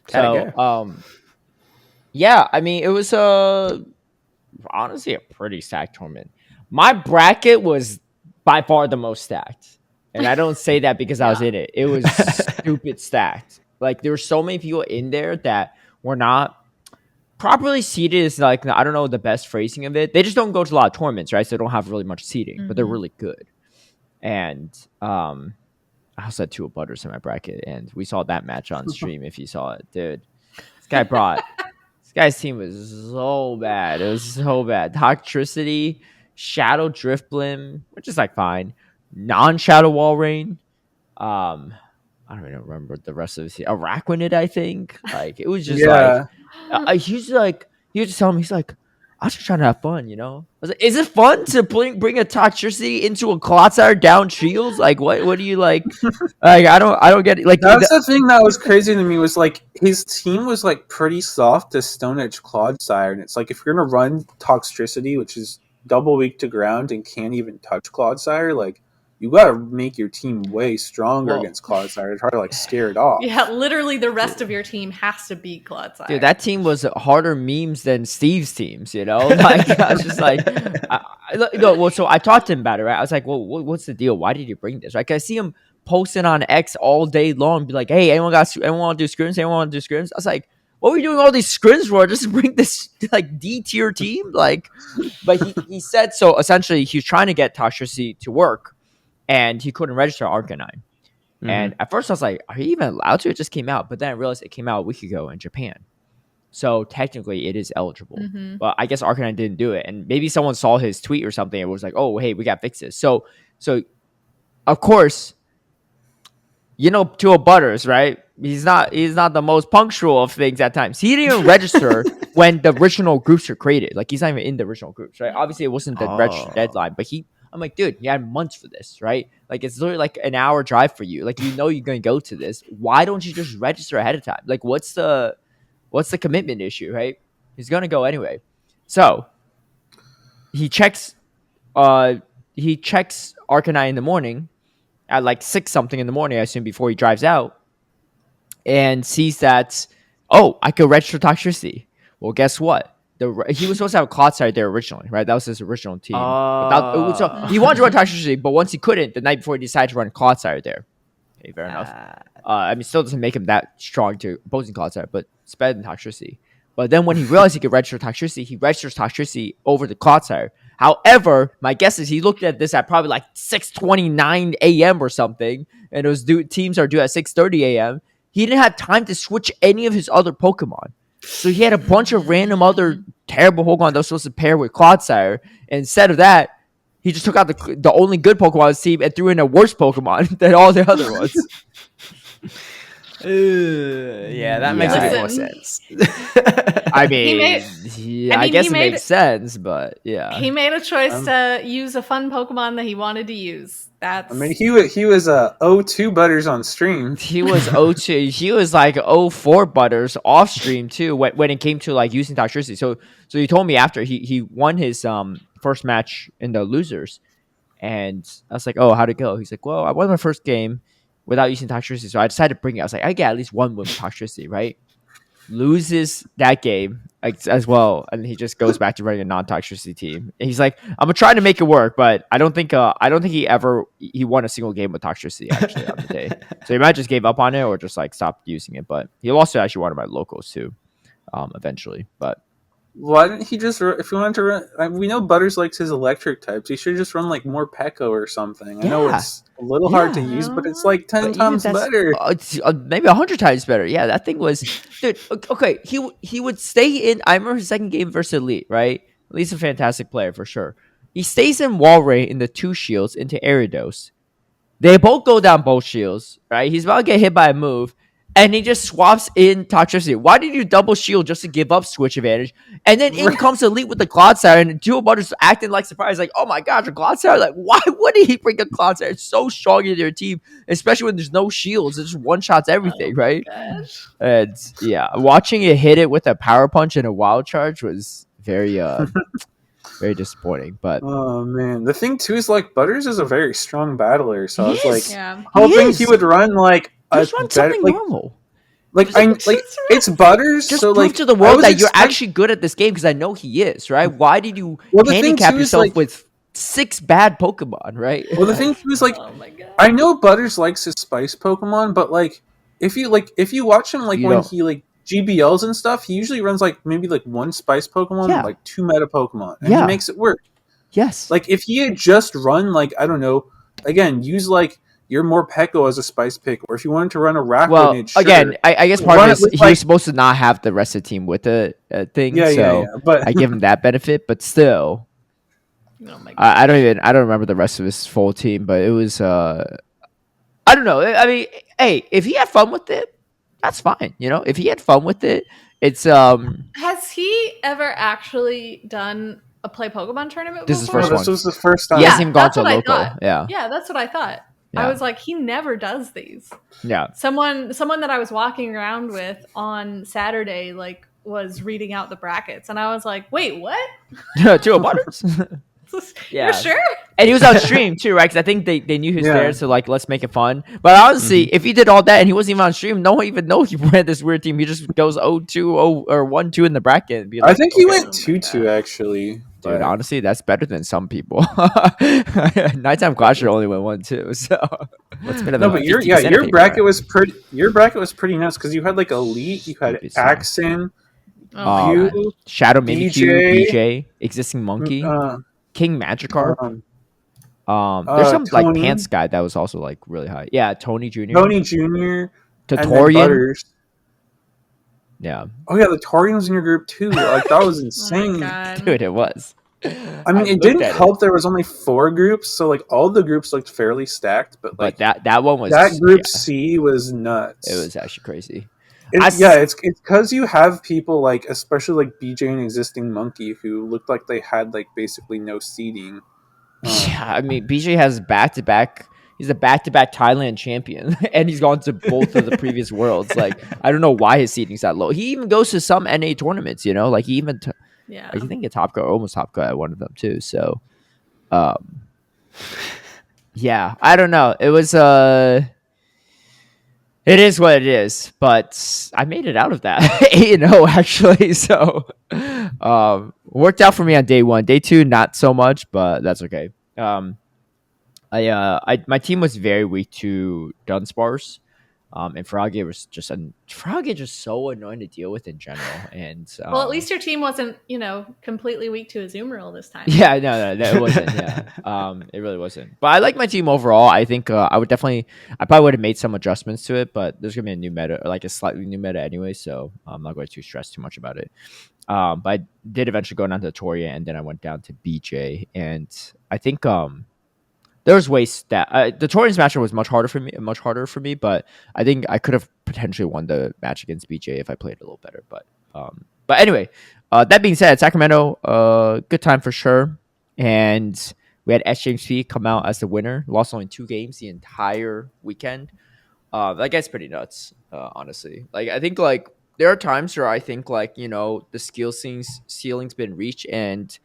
So, yeah, I mean, it was honestly a pretty stacked tournament. My bracket was by far the most stacked. And I don't say that because I was in it. It was stupid stacked. Like, there were so many people in there that were not properly seated. Is like, I don't know the best phrasing of it. They just don't go to a lot of tournaments, right? So they don't have really much seating, but they're really good. And I also had 2 butters in my bracket, and we saw that match on stream if you saw it. Dude, this guy's team was so bad. It was so bad. Toxtricity, Shadow Driftblim, which is like fine. Non-Shadow Wall Rain. I don't even remember the rest of the team. Araquanid, I think. Like it was just he was just telling me, he's like, I was just trying to have fun, you know. I was like, is it fun to bring a Toxtricity into a Clotsire down shields? Like what do you like? Like I don't get it. Like that's the thing that was crazy to me was like his team was like pretty soft to Stone Edge Clodsire, and it's like if you're gonna run Toxtricity, which is double weak to ground and can't even touch Clodsire, like you gotta make your team way stronger against Clodsire to try to like scare it off. Yeah, literally the rest of your team has to beat Clodsire. Dude, that team was harder memes than Steve's teams, you know? Like I was just like so I talked to him about it, right? I was like, well, what's the deal? Why did you bring this? Right? I see him posting on X all day long, be like, hey, anyone want to do scrims? Anyone want to do scrims? I was like, what were you doing all these scrims for? Just to bring this like D tier team? Like, but he said so. Essentially, he was trying to get Toxtricity to work, and he couldn't register Arcanine. And at first, I was like, "Are you even allowed to?" It just came out, but then I realized it came out a week ago in Japan. So technically, it is eligible. Mm-hmm. But I guess Arcanine didn't do it, and maybe someone saw his tweet or something and was like, "Oh, hey, we got to fix this." So of course, to Butters, right? He's not the most punctual of things at times. He didn't even register when the original groups were created. Like, he's not even in the original groups, right? Obviously, it wasn't the register deadline, but I'm like, dude, you had months for this, right? Like, it's literally like an hour drive for you. Like, you're going to go to this. Why don't you just register ahead of time? Like, what's the commitment issue, right? He's going to go anyway. So he checks Arcanine in the morning at like 6 something in the morning, I assume, before he drives out, and sees that, oh, I could register Toxtricity. Well, guess what? He was supposed to have a Clodsire there originally, right? That was his original team. So he wanted to run Toxtricity, but once he couldn't, the night before, he decided to run Clodsire there. Okay, fair enough. I mean, still doesn't make him that strong to opposing Clodsire, but it's better than Toxtricity. But then when he realized he could register Toxtricity, he registers Toxtricity over the Clodsire. However, my guess is he looked at this at probably like 6:29 a.m. or something, and it was teams are due at 6:30 a.m. He didn't have time to switch any of his other Pokemon. So he had a bunch of random other terrible Pokemon that was supposed to pair with Clodsire. And instead of that, he just took out the only good Pokemon on his team and threw in a worse Pokemon than all the other ones. Yeah, that makes a bit more sense. I mean, I guess it makes sense, but yeah. He made a choice to use a fun Pokemon that he wanted to use. I mean, he was 02 Butters on stream. He was 02. He was like 04 Butters off stream too when it came to like using Toxtricity. So he told me after he won his first match in the losers, and I was like, oh, how'd it go? He's like, well, I won my first game without using Toxtricity, so I decided to bring it. I was like, I get at least one win with Toxtricity, right? Loses that game as well, and he just goes back to running a non-Toxtricity team. And he's like, I'm gonna try to make it work, but I don't think he won a single game with Toxtricity actually on the day. So he might just gave up on it or just like stopped using it. But he also actually won my locals too, eventually. But why didn't he just if he wanted to run? We know Butters likes his electric types. He should just run like more Pecco or something. I know it's a little hard to use, but it's like 10 times better. It's maybe 100 times better. Yeah, that thing was, dude. Okay, he would stay in. I remember his second game versus Elite, right? Elite's a fantastic player for sure. He stays in Walray in the 2 shields into Ariados. They both go down both shields, right? He's about to get hit by a move, and he just swaps in Toxtricity. Why did you double shield just to give up switch advantage? And then in comes Elite with the Clodsire, and Duo Butters acting like surprised, like, oh my gosh, a Clodsire? Like, why wouldn't he bring a Clodsire? It's so strong in their team, especially when there's no shields. It just one-shots everything, right? Gosh. And yeah, watching it hit it with a Power Punch and a Wild Charge was very very disappointing. But oh man, the thing too is like Butters is a very strong battler, so I was like hoping he would run like just run something normal. It's Butters. Just so prove like to the world that you're actually good at this game, because I know he is, right? Why did you handicap yourself with 6 bad Pokemon, right? Well, the thing too is like, oh my God. I know Butters likes his spice Pokemon, but like if you watch him like when he like GBLs and stuff, he usually runs like maybe like 1 spice Pokemon, and like 2 meta Pokemon, and he makes it work. Yes. Like if he had just run like, I don't know, again, use like your more Pecco as a spice pick, or if you wanted to run a Rapidae, well, again, I guess part of it is he was supposed to not have the rest of the team with the thing, but I give him that benefit, but still, oh my God. I don't remember the rest of his full team, but it was I don't know. I mean, hey, if he had fun with it, that's fine. If he had fun with it, it's Has he ever actually done a play Pokemon tournament This is before? first one. This was the first time. He hasn't even gone that's to a what I local. thought. Yeah, that's what I thought. Yeah. I was like, he never does these. Yeah. Someone that I was walking around with on Saturday like was reading out the brackets, and I was like, wait, what? Duo Butters. You're sure? And he was on stream too, right? Because I think they knew he was there, so like, let's make it fun. But honestly, if he did all that and he wasn't even on stream, no one even know he ran this weird team. He just goes 0-2 or 1-2 in the bracket. And be like, I think he went 2-2 actually. Dude, honestly, that's better than some people. Nighttime Clasher only went 1-2, so what's better than but your bracket was pretty nuts because you had like Elite, you had Axon, Shadow Mimikyu, BJ, Existing Monkey, King Magikarp. There's some Tony, like Pants guy that was also like really high. Yeah, Tony Jr. Tony Jr. Tutorian. Yeah. Oh yeah, the Torian was in your group too. Like that was insane. Oh my God. Dude, it was. I mean, it didn't help. There was only 4 groups, so like all the groups looked fairly stacked. But like that one was that group C was nuts. It was actually crazy. It's because you have people like, especially like BJ and Existing Monkey, who looked like they had like basically no seeding. Yeah, I mean, BJ has back-to-back. He's a back-to-back Thailand champion, and he's gone to both of the previous worlds. Like, I don't know why his seeding's that low. He even goes to some NA tournaments, you know? Like, he even, I think a top cut, almost top cut at one of them, too. So, yeah, I don't know. It was, it is what it is, but I made it out of that 8-0 actually. So, worked out for me on day 1. Day 2, not so much, but that's okay. My team was very weak to Dunsparce, and Froggy was just so annoying to deal with in general. And well, at least your team wasn't, completely weak to Azumarill this time. Yeah, no, it wasn't. Yeah, it really wasn't. But I like my team overall. I think I probably would have made some adjustments to it, but there's gonna be a new meta, like a slightly new meta anyway. So I'm not going to stress too much about it. But I did eventually go down to Toria, and then I went down to BJ, and I think there was ways that the Torian's matchup was much harder for me, but I think I could have potentially won the match against BJ if I played a little better. But anyway, that being said, Sacramento, good time for sure. And we had SJamesP come out as the winner. Lost only 2 games the entire weekend. That guy's pretty nuts, honestly. Like, I think like there are times where I think like, the ceiling's been reached and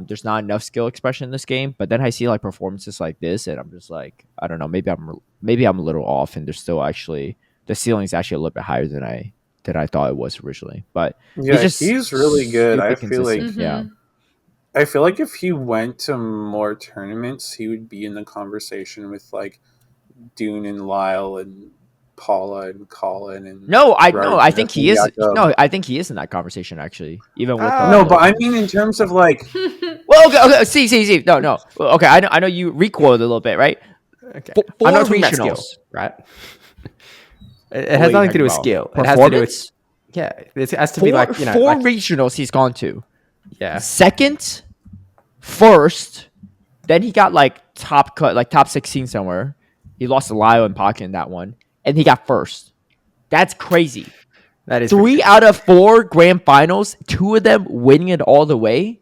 there's not enough skill expression in this game. But then I see like performances like this, and I'm just like, I don't know, maybe I'm a little off, and there's still actually the ceiling's actually a little bit higher than I thought it was originally. But yeah, he's really good. I feel like I feel like if he went to more tournaments, he would be in the conversation with like Dune and Lyle and Paula and Colin and I think he is. No, I think he is in that conversation actually. Even with no, but I mean in terms of like, well, okay, see, no, okay, I know you recoiled a little bit, right? Okay, I'm not talking about regionals, skill, right? It has nothing to do with skill. It has to do with it has to be like 4 like, regionals he's gone to. Yeah, second, first, then he got like top 16 somewhere. He lost to Lyle and Pocket in that one. And he got first. That's crazy. That is 3 out of 4 grand finals, 2 of them winning it all the way.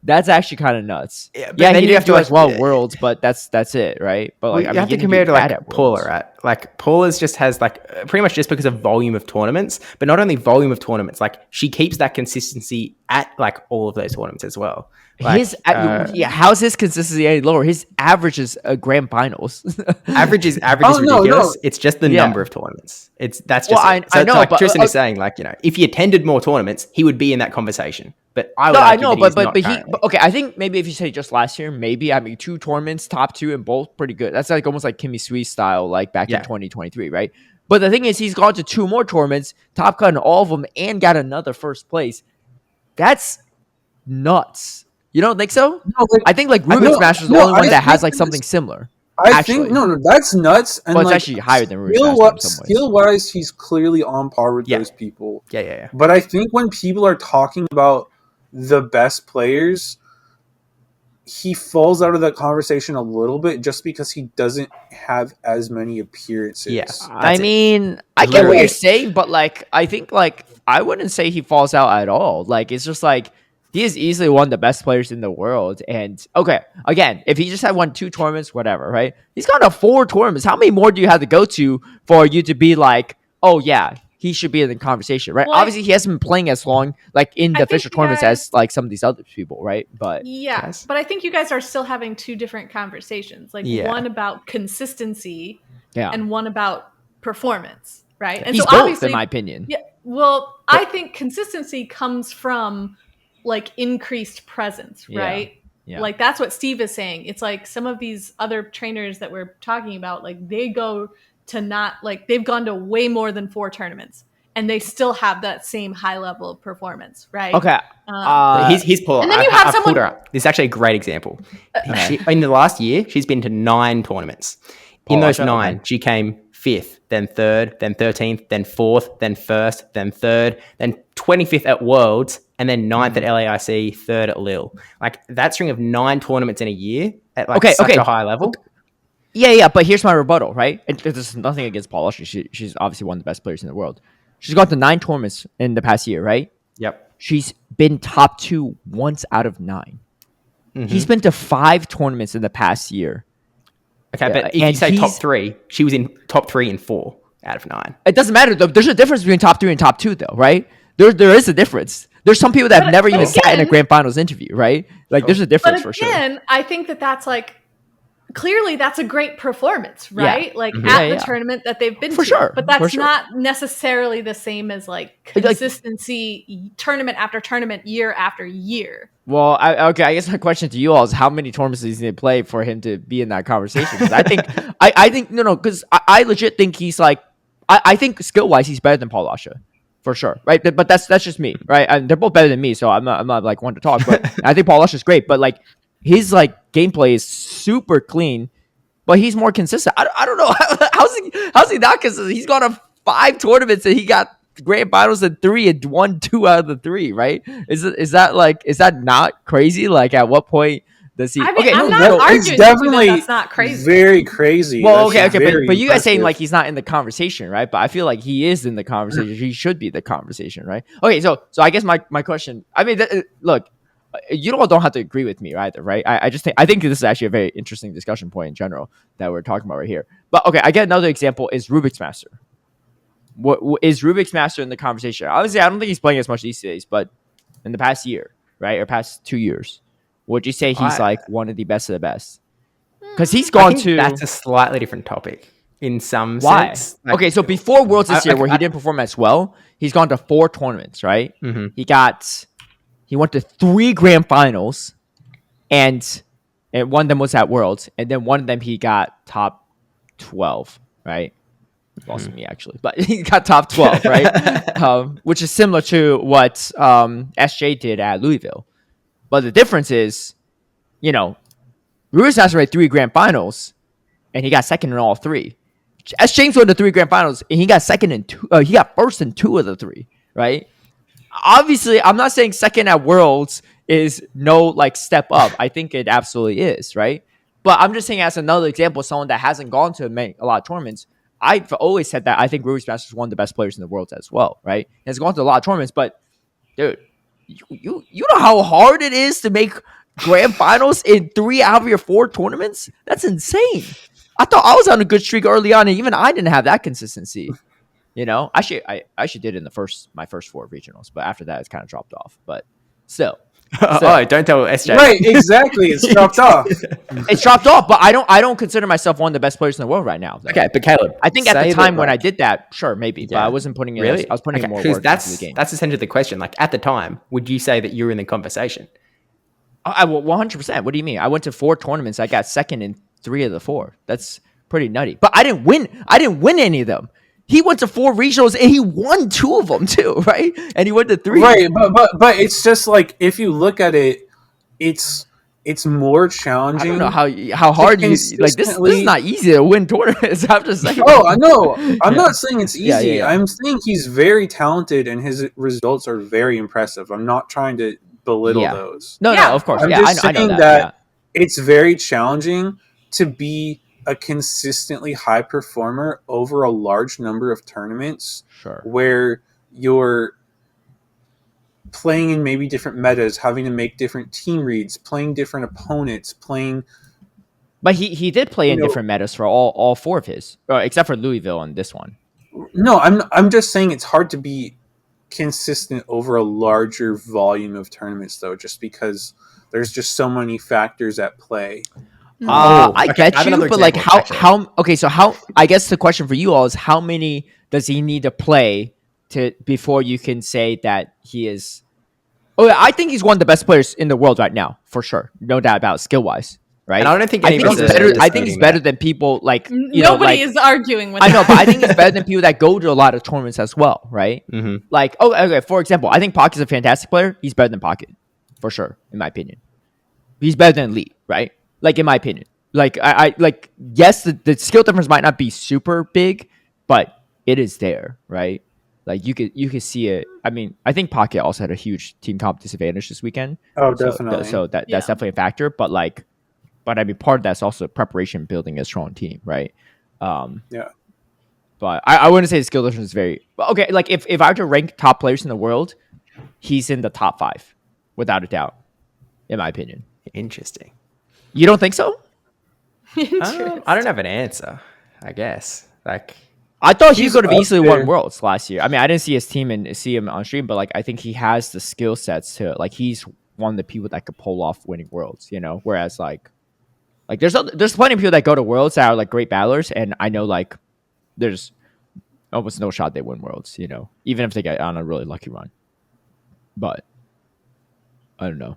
That's actually kind of nuts. Yeah, then he didn't do as well worlds, but that's it, right? But like, you have to compare to like Paula, right? Like Paula's just has like pretty much just because of volume of tournaments, but not only volume of tournaments, like she keeps that consistency at like all of those tournaments as well. Like, how's his consistency any lower? His average is grand finals. average is ridiculous. No. It's just the number of tournaments. That's just I know. Like but, Tristan is saying, like if he attended more tournaments, he would be in that conversation. But I know, but okay. I think maybe if you say just last year, maybe 2 tournaments, top 2 in both, pretty good. That's like almost like Kimmy Sweet style, like back in 2023, right? But the thing is, he's gone to 2 more tournaments, top cut in all of them, and got another first place. That's nuts. You don't think so? No, I think like Rubik's Smash is the only one that has like something similar. I think that's nuts. And it's actually higher than Rubik's Smash in some ways. Skill wise, he's clearly on par with those people. Yeah. But I think when people are talking about the best players, he falls out of that conversation a little bit just because he doesn't have as many appearances. Yes, I mean, I get what you're saying, but like, I think like I wouldn't say he falls out at all. Like, it's just like he is easily one of the best players in the world. And okay, again, if he just had won 2 tournaments, whatever, right? He's gone to 4 tournaments. How many more do you have to go to for you to be like, oh yeah, he should be in the conversation, right? Well, obviously, he hasn't been playing as long, like in the official tournaments, as like some of these other people, right? But but I think you guys are still having 2 different conversations, like one about consistency, and one about performance, right? And he's so both, obviously, in my opinion. Yeah. Well, I think consistency comes from like increased presence, right? Yeah. Like that's what Steve is saying. It's like some of these other trainers that we're talking about, like they go to they've gone to way more than 4 tournaments and they still have that same high level of performance, right? Okay. He's Paul. And then you have someone. This is actually a great example. In the last year, she's been to 9 tournaments. In those 9, she came 5th, then 3rd, then 13th, then 4th, then 1st, then 3rd, then 25th at Worlds, and then 9th at LAIC, 3rd at Lille. Like that string of 9 tournaments in a year at like such a high level. Yeah, but here's my rebuttal, right? And there's nothing against Paul Lusher. She's obviously one of the best players in the world. She's gone to 9 tournaments in the past year, right? Yep. She's been top 2 once out of 9. He's been to 5 tournaments in the past year. Okay, but if you say top 3, she was in top 3 in 4 out of 9. It doesn't matter though. There's a difference between top 3 and top 2 though, right? There is a difference. There's some people that have never even sat in a grand finals interview, right? Like there's a difference for sure. Again, I think that's like clearly that's a great performance, right? Yeah. Like at the tournament that they've been to. Sure. But that's not necessarily the same as like consistency tournament after tournament, year after year. Well, I guess my question to you all is how many tournaments does he need to play for him to be in that conversation? Because I think, because I legit think he's like, I think skill-wise he's better than Paul Lasha, for sure, right? But that's just me, right? And they're both better than me, so I'm not like one to talk. But I think Paul Lasha's great, but like his like gameplay is super clean, but he's more consistent. I don't know how's he not consistent? He's gone to 5 tournaments and he got grand finals in 3 and won 2 out of the 3, right? Is that not crazy? Like at what point does he? I mean, I'm not arguing it's definitely that's not crazy. Very crazy. Well, that's okay, but you guys saying like he's not in the conversation, right? But I feel like he is in the conversation. He should be the conversation, right? Okay, so I guess my question. I mean, look, you all don't have to agree with me either, right? I think this is actually a very interesting discussion point in general that we're talking about right here. But okay, I get another example is Rubik's Master. What is Rubik's Master in the conversation? Obviously, I don't think he's playing as much these days, but in the past year, right, or past 2 years, would you say he's like one of the best of the best? Because he's gone to. That's a slightly different topic in some Why? sense. Like, okay, so before Worlds this year, where he didn't perform as well, he's gone to 4 tournaments, right? He went to 3 grand finals, and one of them was at Worlds, and then one of them he got top 12, right? Lost me actually, but he got top 12, right? Which is similar to what SJ did at Louisville. But the difference is, Rubik's Master made 3 grand finals, and he got second in all 3. James went to 3 grand finals, and he got second in 2. He got first in 2 of the 3, right? Obviously, I'm not saying second at Worlds is no like step up. I think it absolutely is, right? But I'm just saying as another example, someone that hasn't gone to a lot of tournaments. I've always said that I think Rubik's Master is one of the best players in the world as well, right? He has gone to a lot of tournaments, but dude, you know how hard it is to make grand finals in 3 out of your 4 tournaments? That's insane. I thought I was on a good streak early on, and even I didn't have that consistency. I actually did in my first 4 regionals, but after that it's kind of dropped off. But still. Oh, don't tell SJ. Right, exactly. It's dropped off. It's dropped off, but I don't consider myself one of the best players in the world right now. Though. Okay, but Caleb, I think at the time when I did that, sure, maybe, but I wasn't putting it. Really? I was putting more work into the game. That's essentially the question. Like at the time, would you say that you were in the conversation? I 100%. What do you mean? I went to 4 tournaments. I got second in 3 of the 4. That's pretty nutty. But I didn't win. I didn't win any of them. He went to 4 regionals and he won 2 of them too, right? And he went to 3. Right, but it's just like if you look at it, it's more challenging. I don't know how hard you like this. This is not easy to win tournaments. I'm just saying. Oh, I know. I'm not saying it's easy. Yeah. I'm saying he's very talented and his results are very impressive. I'm not trying to belittle those. No, of course. I'm just saying that it's very challenging to be a consistently high performer over a large number of tournaments. Sure. Where you're playing in maybe different metas, having to make different team reads, playing different opponents, But he did play in different metas for all 4 of his, except for Louisville and this one. No, I'm just saying it's hard to be consistent over a larger volume of tournaments, though, just because there's just so many factors at play. I get you, but like how? Okay, so how? I guess the question for you all is how many does he need to play before you can say that he is? Oh, yeah, I think he's one of the best players in the world right now, for sure, no doubt about skill wise, right? And I don't think he's better. I think he's better than people like nobody is arguing with. I know, but I think he's better than people that go to a lot of tournaments as well, right? Mm-hmm. Like, okay. For example, I think Pocket's a fantastic player. He's better than Pocket, for sure, in my opinion. He's better than Lee, right? Like in my opinion, like I like yes, the skill difference might not be super big, but it is there, right? Like you could see it. I mean, I think Pocket also had a huge team comp disadvantage this weekend. Oh, So definitely. that's Yeah. definitely a factor. But I mean, part of that's also preparation, building a strong team, right? Yeah. But I wouldn't say the skill difference is very okay. Like if I were to rank top players in the world, he's in the top 5, without a doubt, in my opinion. Interesting. You don't think so? I don't have an answer. I guess like I thought he He's could have up easily there. won Worlds last year. I mean, I didn't see his team and see him on stream, but like I think he has the skill sets to like he's one of the people that could pull off winning Worlds. You know, whereas like there's plenty of people that go to Worlds that are like great battlers, and I know like there's almost no shot they win Worlds. You know, even if they get on a really lucky run. But I don't know.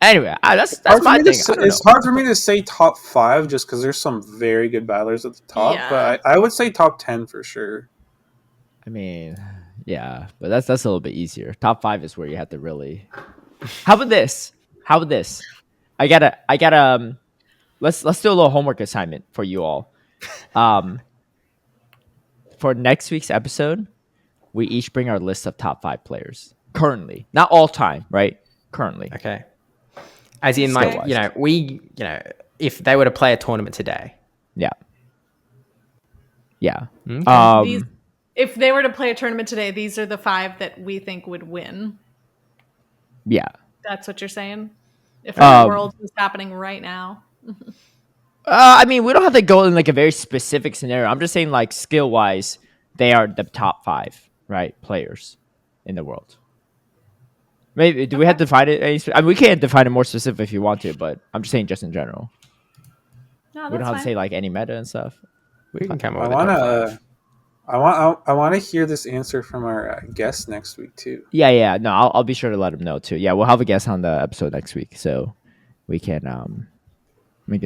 Anyway, that's my thing. It's hard for me to say top 5 just because there's some very good battlers at the top. Yeah. But I would say top 10 for sure. I mean, yeah, but that's a little bit easier. Top 5 is where you have to really. How about this? I gotta. Let's do a little homework assignment for you all. For next week's episode, we each bring our list of top 5 players currently, not all time, right? Currently. okay. As in, like, if they were to play a tournament today. Yeah. Yeah. Okay. If they were to play a tournament today, these are the 5 that we think would win. Yeah. That's what you're saying? If the world was happening right now. I mean, we don't have to go in like a very specific scenario. I'm just saying, like, skill wise, they are the top 5, right, players in the world. Maybe do we have to define it? I mean, we can't define it more specific if you want to, but I'm just saying, just in general. No, We don't have fine. to say like any meta and stuff. We can come I up with a top 5. I want to hear this answer from our guest next week too. Yeah. No, I'll be sure to let him know too. Yeah, we'll have a guest on the episode next week, so we can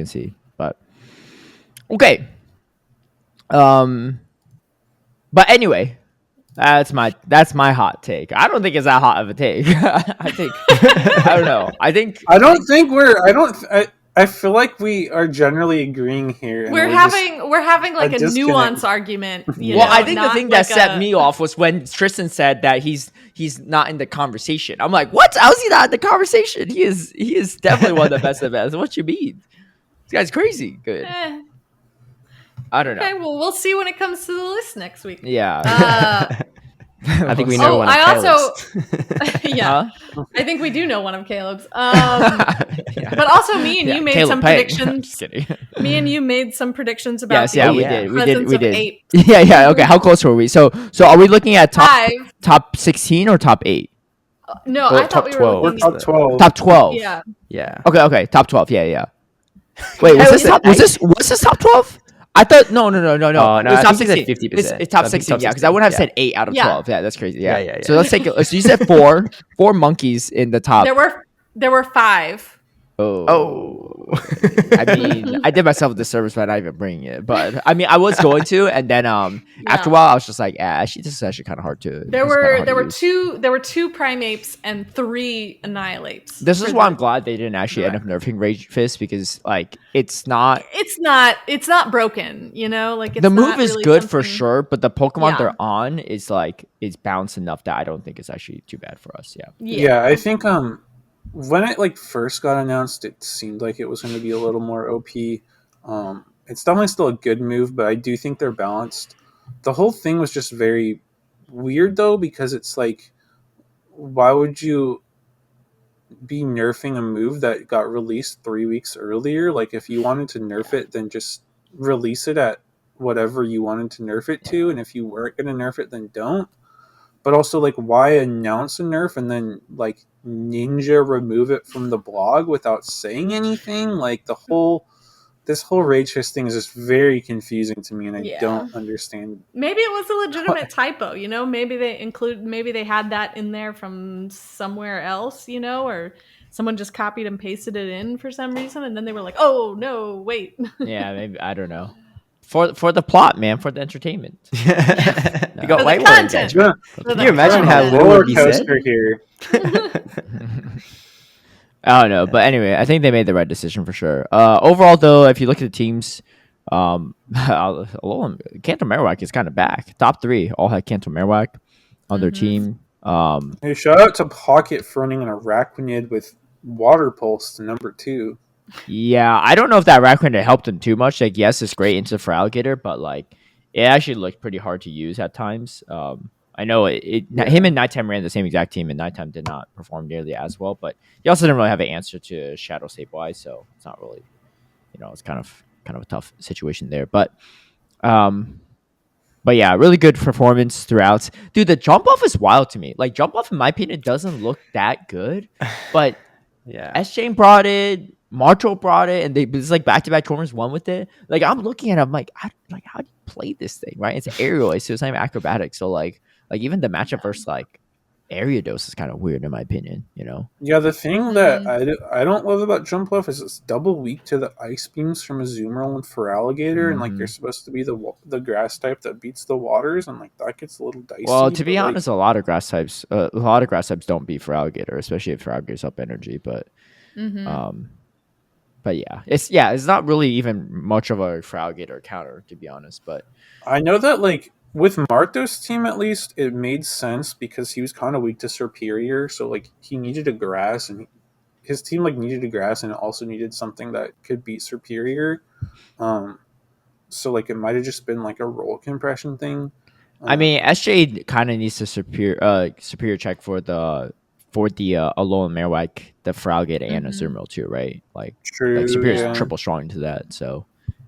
see. But okay. But anyway, that's my hot take. I don't think it's that hot of a take. I think I don't know. I feel like we are generally agreeing here. We're having like a nuance argument. Well, I think the thing that set me off was when Tristan said that he's not in the conversation. I'm like, what? How is he not in the conversation? He is definitely one of the best of the best. What you mean? This guy's crazy good. I don't know. Okay, well, we'll see when it comes to the list next week. Yeah. I think we know one of Caleb's. Yeah, I think we do know one of Caleb's. But also, me and you made Caleb some Peng. predictions. Just kidding. Me and you made some predictions about Yes, the presence we of did. apes. Yeah. Okay, how close were we? So are we looking at 5. top 16 or top 8? No, Well, I thought top we 12. were We're looking top 12. Top 12. Yeah. Yeah. Okay, top 12. Yeah. Wait, was this top 12? I thought no. Oh, no, It was I top think you 16. said 50%. It's top I think 16. top Yeah, because I wouldn't have 16, said 8 out of Yeah. 12. Yeah, that's crazy. Yeah. Yeah. So let's take it. So you said four monkeys in the top. There were 5. Oh. I mean, I did myself a disservice by not even bringing it. But I mean, I was going to, and then after a while, I was just like, this is actually kind of hard to. There were 2 primates and 3 annihilates. This is why I'm glad they didn't actually end up nerfing Rage Fist, because like it's not broken, you know, like it's the move not is really good for something- sure, but the Pokemon Yeah. they're on is balanced enough that I don't think it's actually too bad for us. Yeah, I think when it like first got announced, it seemed like it was going to be a little more OP. It's definitely still a good move, but I do think they're balanced. The whole thing was just very weird though, because it's like, why would you be nerfing a move that got released 3 weeks earlier? Like, if you wanted to nerf it, then just release it at whatever you wanted to nerf it to, and if you weren't going to nerf it, then don't. But also, like, why announce a nerf and then like ninja remove it from the blog without saying anything? Like, this whole Rage Fist thing is just very confusing to me, and I don't understand. Maybe it was a legitimate typo, you know. Maybe they had that in there from somewhere else, you know, or someone just copied and pasted it in for some reason, and then they were like, "Oh no, wait." Yeah, maybe, I don't know. For the plot, man, for the entertainment. You got For way the more content. engagement. Can you imagine how roller little would be said? coaster here. I don't know, but anyway, I think they made the right decision for sure. Overall, though, if you look at the teams, Cantor Marowak is kind of back. Top 3 all had Cantor Marowak on their team. Hey, shout out to Pocket for running an Araquanid with Water Pulse to number 2. Yeah, I don't know if that Raccoon helped him too much. Like, yes, it's great into for Alligator, but like, it actually looked pretty hard to use at times. I know him and Nighttime ran the same exact team, and Nighttime did not perform nearly as well. But he also didn't really have an answer to Shadow Sableye, so it's not really, it's kind of a tough situation there. But yeah, really good performance throughout. Dude, the jump off is wild to me. Like, jump off, in my opinion, doesn't look that good, but Yeah. SJ brought it, Marto brought it, and it's like back-to-back tournaments won with it. Like, I'm looking at it, I'm like, how do you play this thing, right? It's aerial, so it's not even acrobatic. So like even the matchup versus like Ariados is kind of weird in my opinion, Yeah, the thing that I don't love about Jump Off is it's double weak to the ice beams from Azumarill and for Alligator, and like you're supposed to be the grass type that beats the waters, and like that gets a little dicey. Well, to be honest, a lot of grass types don't beat for Alligator, especially if for Alligator's up energy. But but it's not really even much of a for Alligator counter, to be honest. But I know that like with Marto's team at least, it made sense because he was kind of weak to Superior, so like he needed a grass, and his team like needed a grass, and it also needed something that could beat Superior. So like it might have just been like a roll compression thing. I mean, SJ kind of needs to superior check for the Alolan Marowak, the for Alligator and Azumarill too, right? Like, True, Superior's triple strong into that, so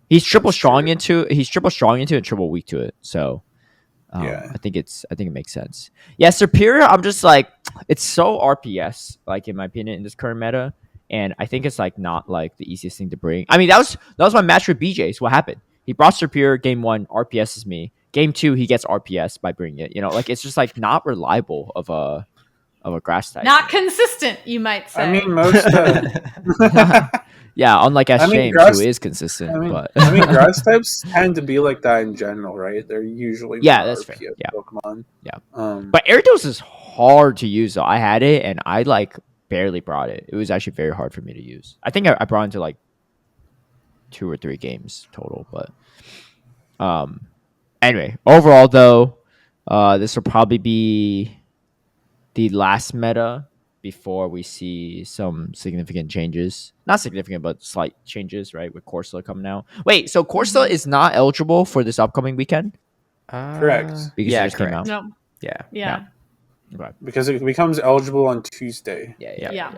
he's triple strong into and triple weak to it. So I think it makes sense. Yeah, Superior, I'm just like, it's so RPS, like in my opinion, in this current meta, and I think it's like not like the easiest thing to bring. I mean, that was my match with BJ. So what happened? He brought Superior game 1, RPS is me. Game 2, he gets RPS by bringing it. Like it's just like not reliable of a grass type. Not consistent, you might say. I mean, most. Yeah, unlike James, who is consistent. I mean, grass types tend to be like that in general, right? They're usually that's RPS fair. Yeah. Pokemon. Yeah. But Gyarados is hard to use, though. I had it, and I like barely brought it. It was actually very hard for me to use. I think I brought it into like 2 or 3 games total. But anyway, overall, though, this will probably be the last meta before we see some significant changes. Not significant, but slight changes, right? With Corsola coming out. Wait, so Corsola is not eligible for this upcoming weekend? Correct. Because it just came out? No. Yeah. Okay. Because it becomes eligible on Tuesday. Yeah.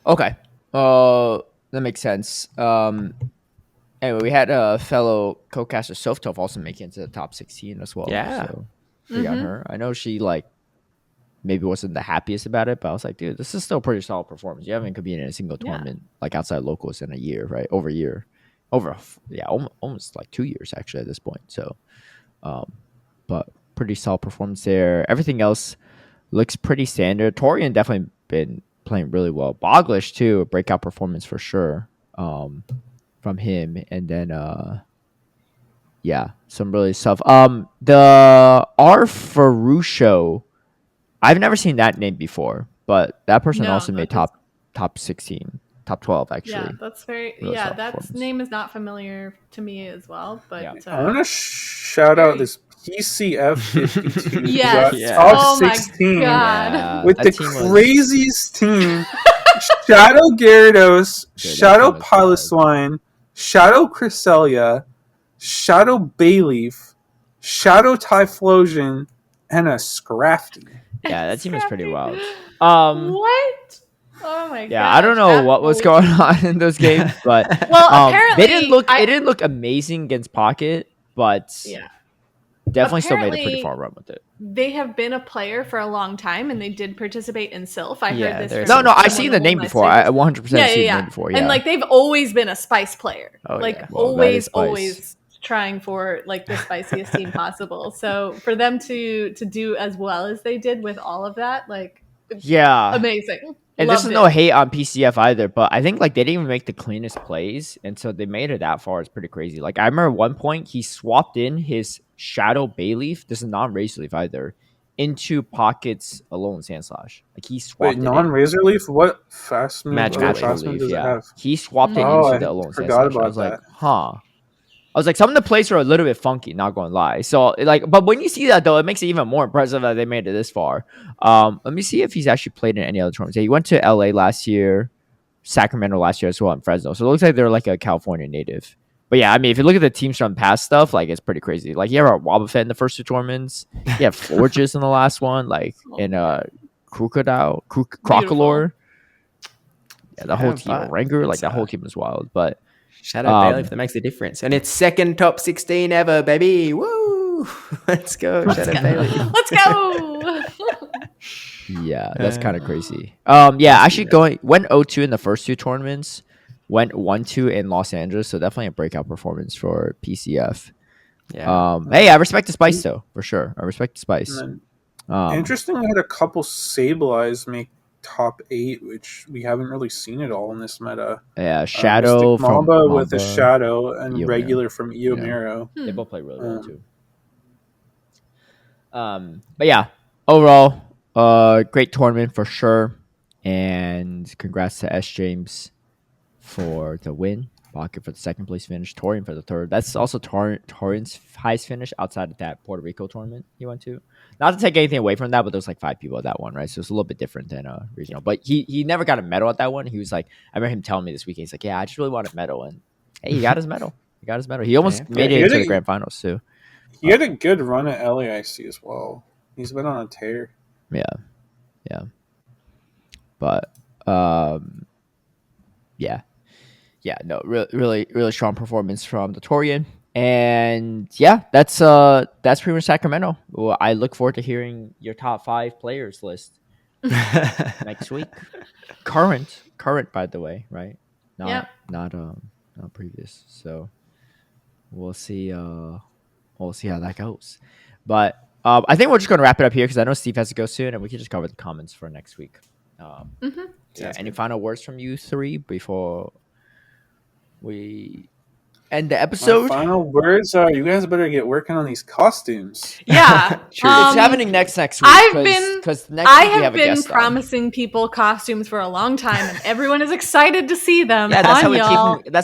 Okay. That makes sense. Anyway, we had a fellow co-caster, Softov, also making it to the top 16 as well. Yeah. So we got her. I know she like maybe wasn't the happiest about it, but I was like, dude, this is still a pretty solid performance. You haven't competed in a single tournament like outside locals in a year, right? Over a year. Almost like 2 years actually at this point. So but pretty solid performance there. Everything else looks pretty standard. Torian definitely been playing really well. Boglish too, a breakout performance for sure. From him, and then some really stuff. The Arferucho, I've never seen that name before, but that person also made top 16, top 12 actually. Yeah, that's very really that name is not familiar to me as well. But I want to shout out this PCF 52. Yes, top 16 with the craziest team. Shadow Gyarados, Shadow Piloswine, Shadow Cresselia, Shadow Bayleaf, Shadow Typhlosion, and a Scrafty. Yeah, that team is pretty wild. What? Oh my god! Yeah, I don't know what was going on in those games, but apparently they didn't look. It didn't look amazing against Pocket, but definitely still made a pretty far run with it. They have been a player for a long time, and they did participate in Sylph. I heard this. No, I've seen the name before. I 100% seen the name before. Yeah, and like they've always been a spice player. Always trying for like the spiciest team possible. So for them to do as well as they did with all of that, like amazing. And this is no hate on PCF either, but I think like they didn't even make the cleanest plays, and so they made it that far. It's pretty crazy. Like I remember at one point he swapped in his Shadow Bayleaf. This is not Razor Leaf either. into pockets alone sand slash. Like he swapped Wait, it. non-razor leaf? What fast move? Magical What leaf. fast move does it have? He swapped it Oh, into I the alone sand forgot slash. I was about like, huh. I was like, some of the plays are a little bit funky, not going to lie. So, like, but when you see that though, it makes it even more impressive that they made it this far. Let me see if he's actually played in any other tournaments. Yeah, he went to LA last year, Sacramento last year as well, and Fresno. So it looks like they're like a California native. But yeah, I mean, if you look at the teams from past stuff, like it's pretty crazy. Like you have Wobbuffet in the first 2 tournaments, you have Forges in the last one, like in Crocodile, Crocolore. Yeah, the whole team, Ranger, like that whole team is wild. But Shadow Bailiff that makes the difference. And it's second top 16 ever, baby. Woo! Let's go, Shadow Bailiff. Let's go. yeah, that's kind of crazy. Yeah, actually went 0-2 in the first 2 tournaments, went 1-2 in Los Angeles, so definitely a breakout performance for PCF. Yeah. Hey, I respect the spice though, for sure. I respect the spice. Interesting, we had a couple Sableyes make top 8, which we haven't really seen it all in this meta. Yeah, Shadow from Mamba with a Shadow and Eomero. Regular from Eomero. They both play really well too. But yeah, overall, great tournament for sure, and congrats to SJames for the win. Pocket for the 2nd place finish, Torian for the 3rd. That's also Torian's highest finish outside of that Puerto Rico tournament he went to. Not to take anything away from that, but there's like 5 people at that one, right? So it's a little bit different than regional. But he never got a medal at that one. He was like, I remember him telling me this weekend, he's like, yeah, I just really want a medal, and hey, he got his medal. He almost made it into the grand finals too. He had a good run at LAIC as well. He's been on a tear. Yeah. But no, really strong performance from the Torian. And yeah, that's pretty much Sacramento. Well, I look forward to hearing your top 5 players list next week. Current, by the way, right? Not previous. So we'll see how that goes. But I think we're just going to wrap it up here because I know Steve has to go soon, and we can just cover the comments for next week. Any final words from you 3 before we end the episode? My final words are: you guys better get working on these costumes. Yeah, it's happening next week. I have been promising people costumes for a long time, and everyone is excited to see them. Yeah, that's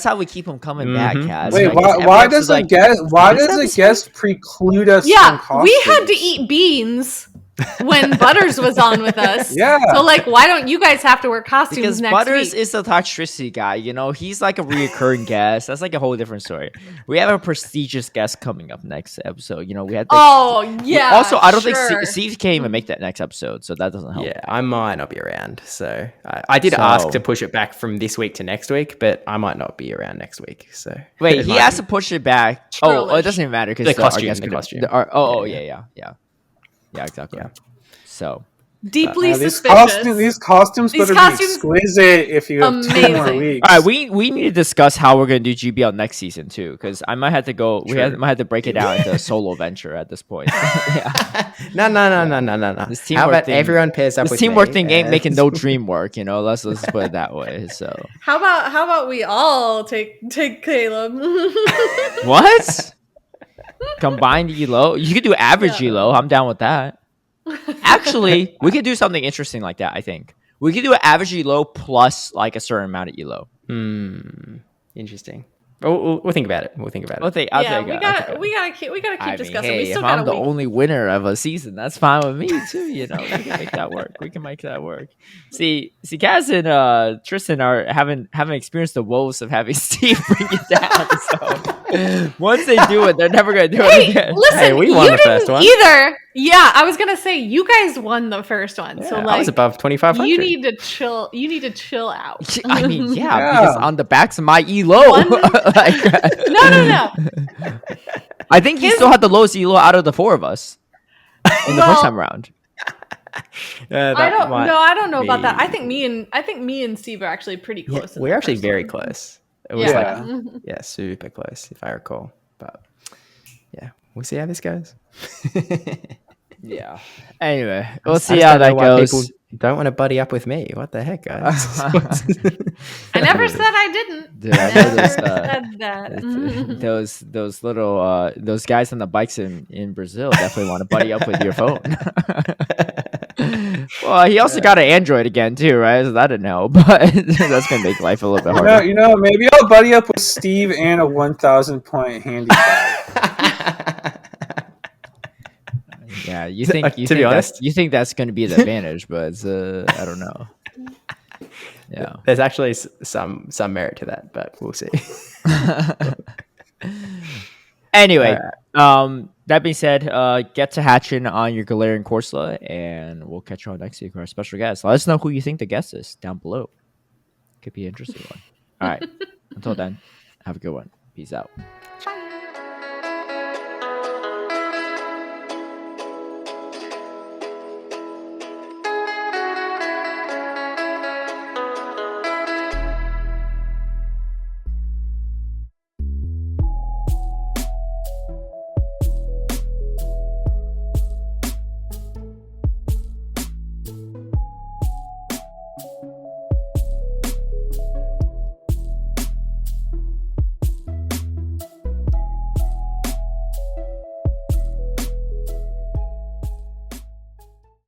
how we keep them coming back, Kaz. Wait, why does a guest preclude us? Yeah, from costumes? We had to eat beans when Butters was on with us. Yeah. So, like, why don't you guys have to wear costumes because next Butters week? is the toxicity guy. You know, he's like a reoccurring guest. That's like a whole different story. We have a prestigious guest coming up next episode. You know, we had. Also, I don't think Steve can't even make that next episode, so that doesn't help. Yeah, I might not be around. So I did ask to push it back from this week to next week, but I might not be around next week. So wait, he has to push it back. Oh, it doesn't even matter because the costume. Yeah, exactly. Yeah. So deeply suspicious. These costumes better be exquisite if you have 2 more weeks. All right, we need to discuss how we're going to do GBL next season too, because I might have to go. Might have to break it down into a solo venture at this point. No. How about everyone pairs up? This teamwork thing ain't making no dream work. You know, let's put it that way. So how about we all take Caleb? What? Combined Elo? You could do average Elo. I'm down with that. Actually, we could do something interesting like that. I think we could do an average Elo plus like a certain amount of Elo. Interesting. We'll think about it. We gotta keep discussing. Hey, if I'm the only winner of a season, that's fine with me too. You know, we can make that work. See, Kaz and Tristan haven't experienced the woes of having Steve bring it down. So once they do it, they're never gonna do it again. Listen, we won the first one either. Yeah, I was gonna say you guys won the first one, yeah, so like I was above 2,500. You need to chill. You need to chill out. I mean, because on the backs of my Elo, no. I think he still had the lowest Elo out of the 4 of us in the first time around. I don't know about that. I think me and Steve are actually pretty close. We're actually very close. It was super close if I recall. But yeah, we'll see how this goes. Yeah. Anyway, we'll see how that goes. You don't want to buddy up with me. What the heck, guys? I never said I didn't. Dude, I know Never those, said that. those little those guys on the bikes in Brazil definitely want to buddy up with your phone. Well, he also got an Android again too, right? So that didn't help, but that's gonna make life a little bit harder. Maybe I'll buddy up with Steve and a 1,000 point handicap. Yeah, you To think be honest, you think that's gonna be the advantage, but I don't know. Yeah, there's actually some merit to that, but we'll see. Anyway, that being said, get to hatching on your Galarian Corsola, and we'll catch you on next week with our special guest. Let us know who you think the guest is down below. Could be an interesting one. All right. Until then, have a good one. Peace out. Bye.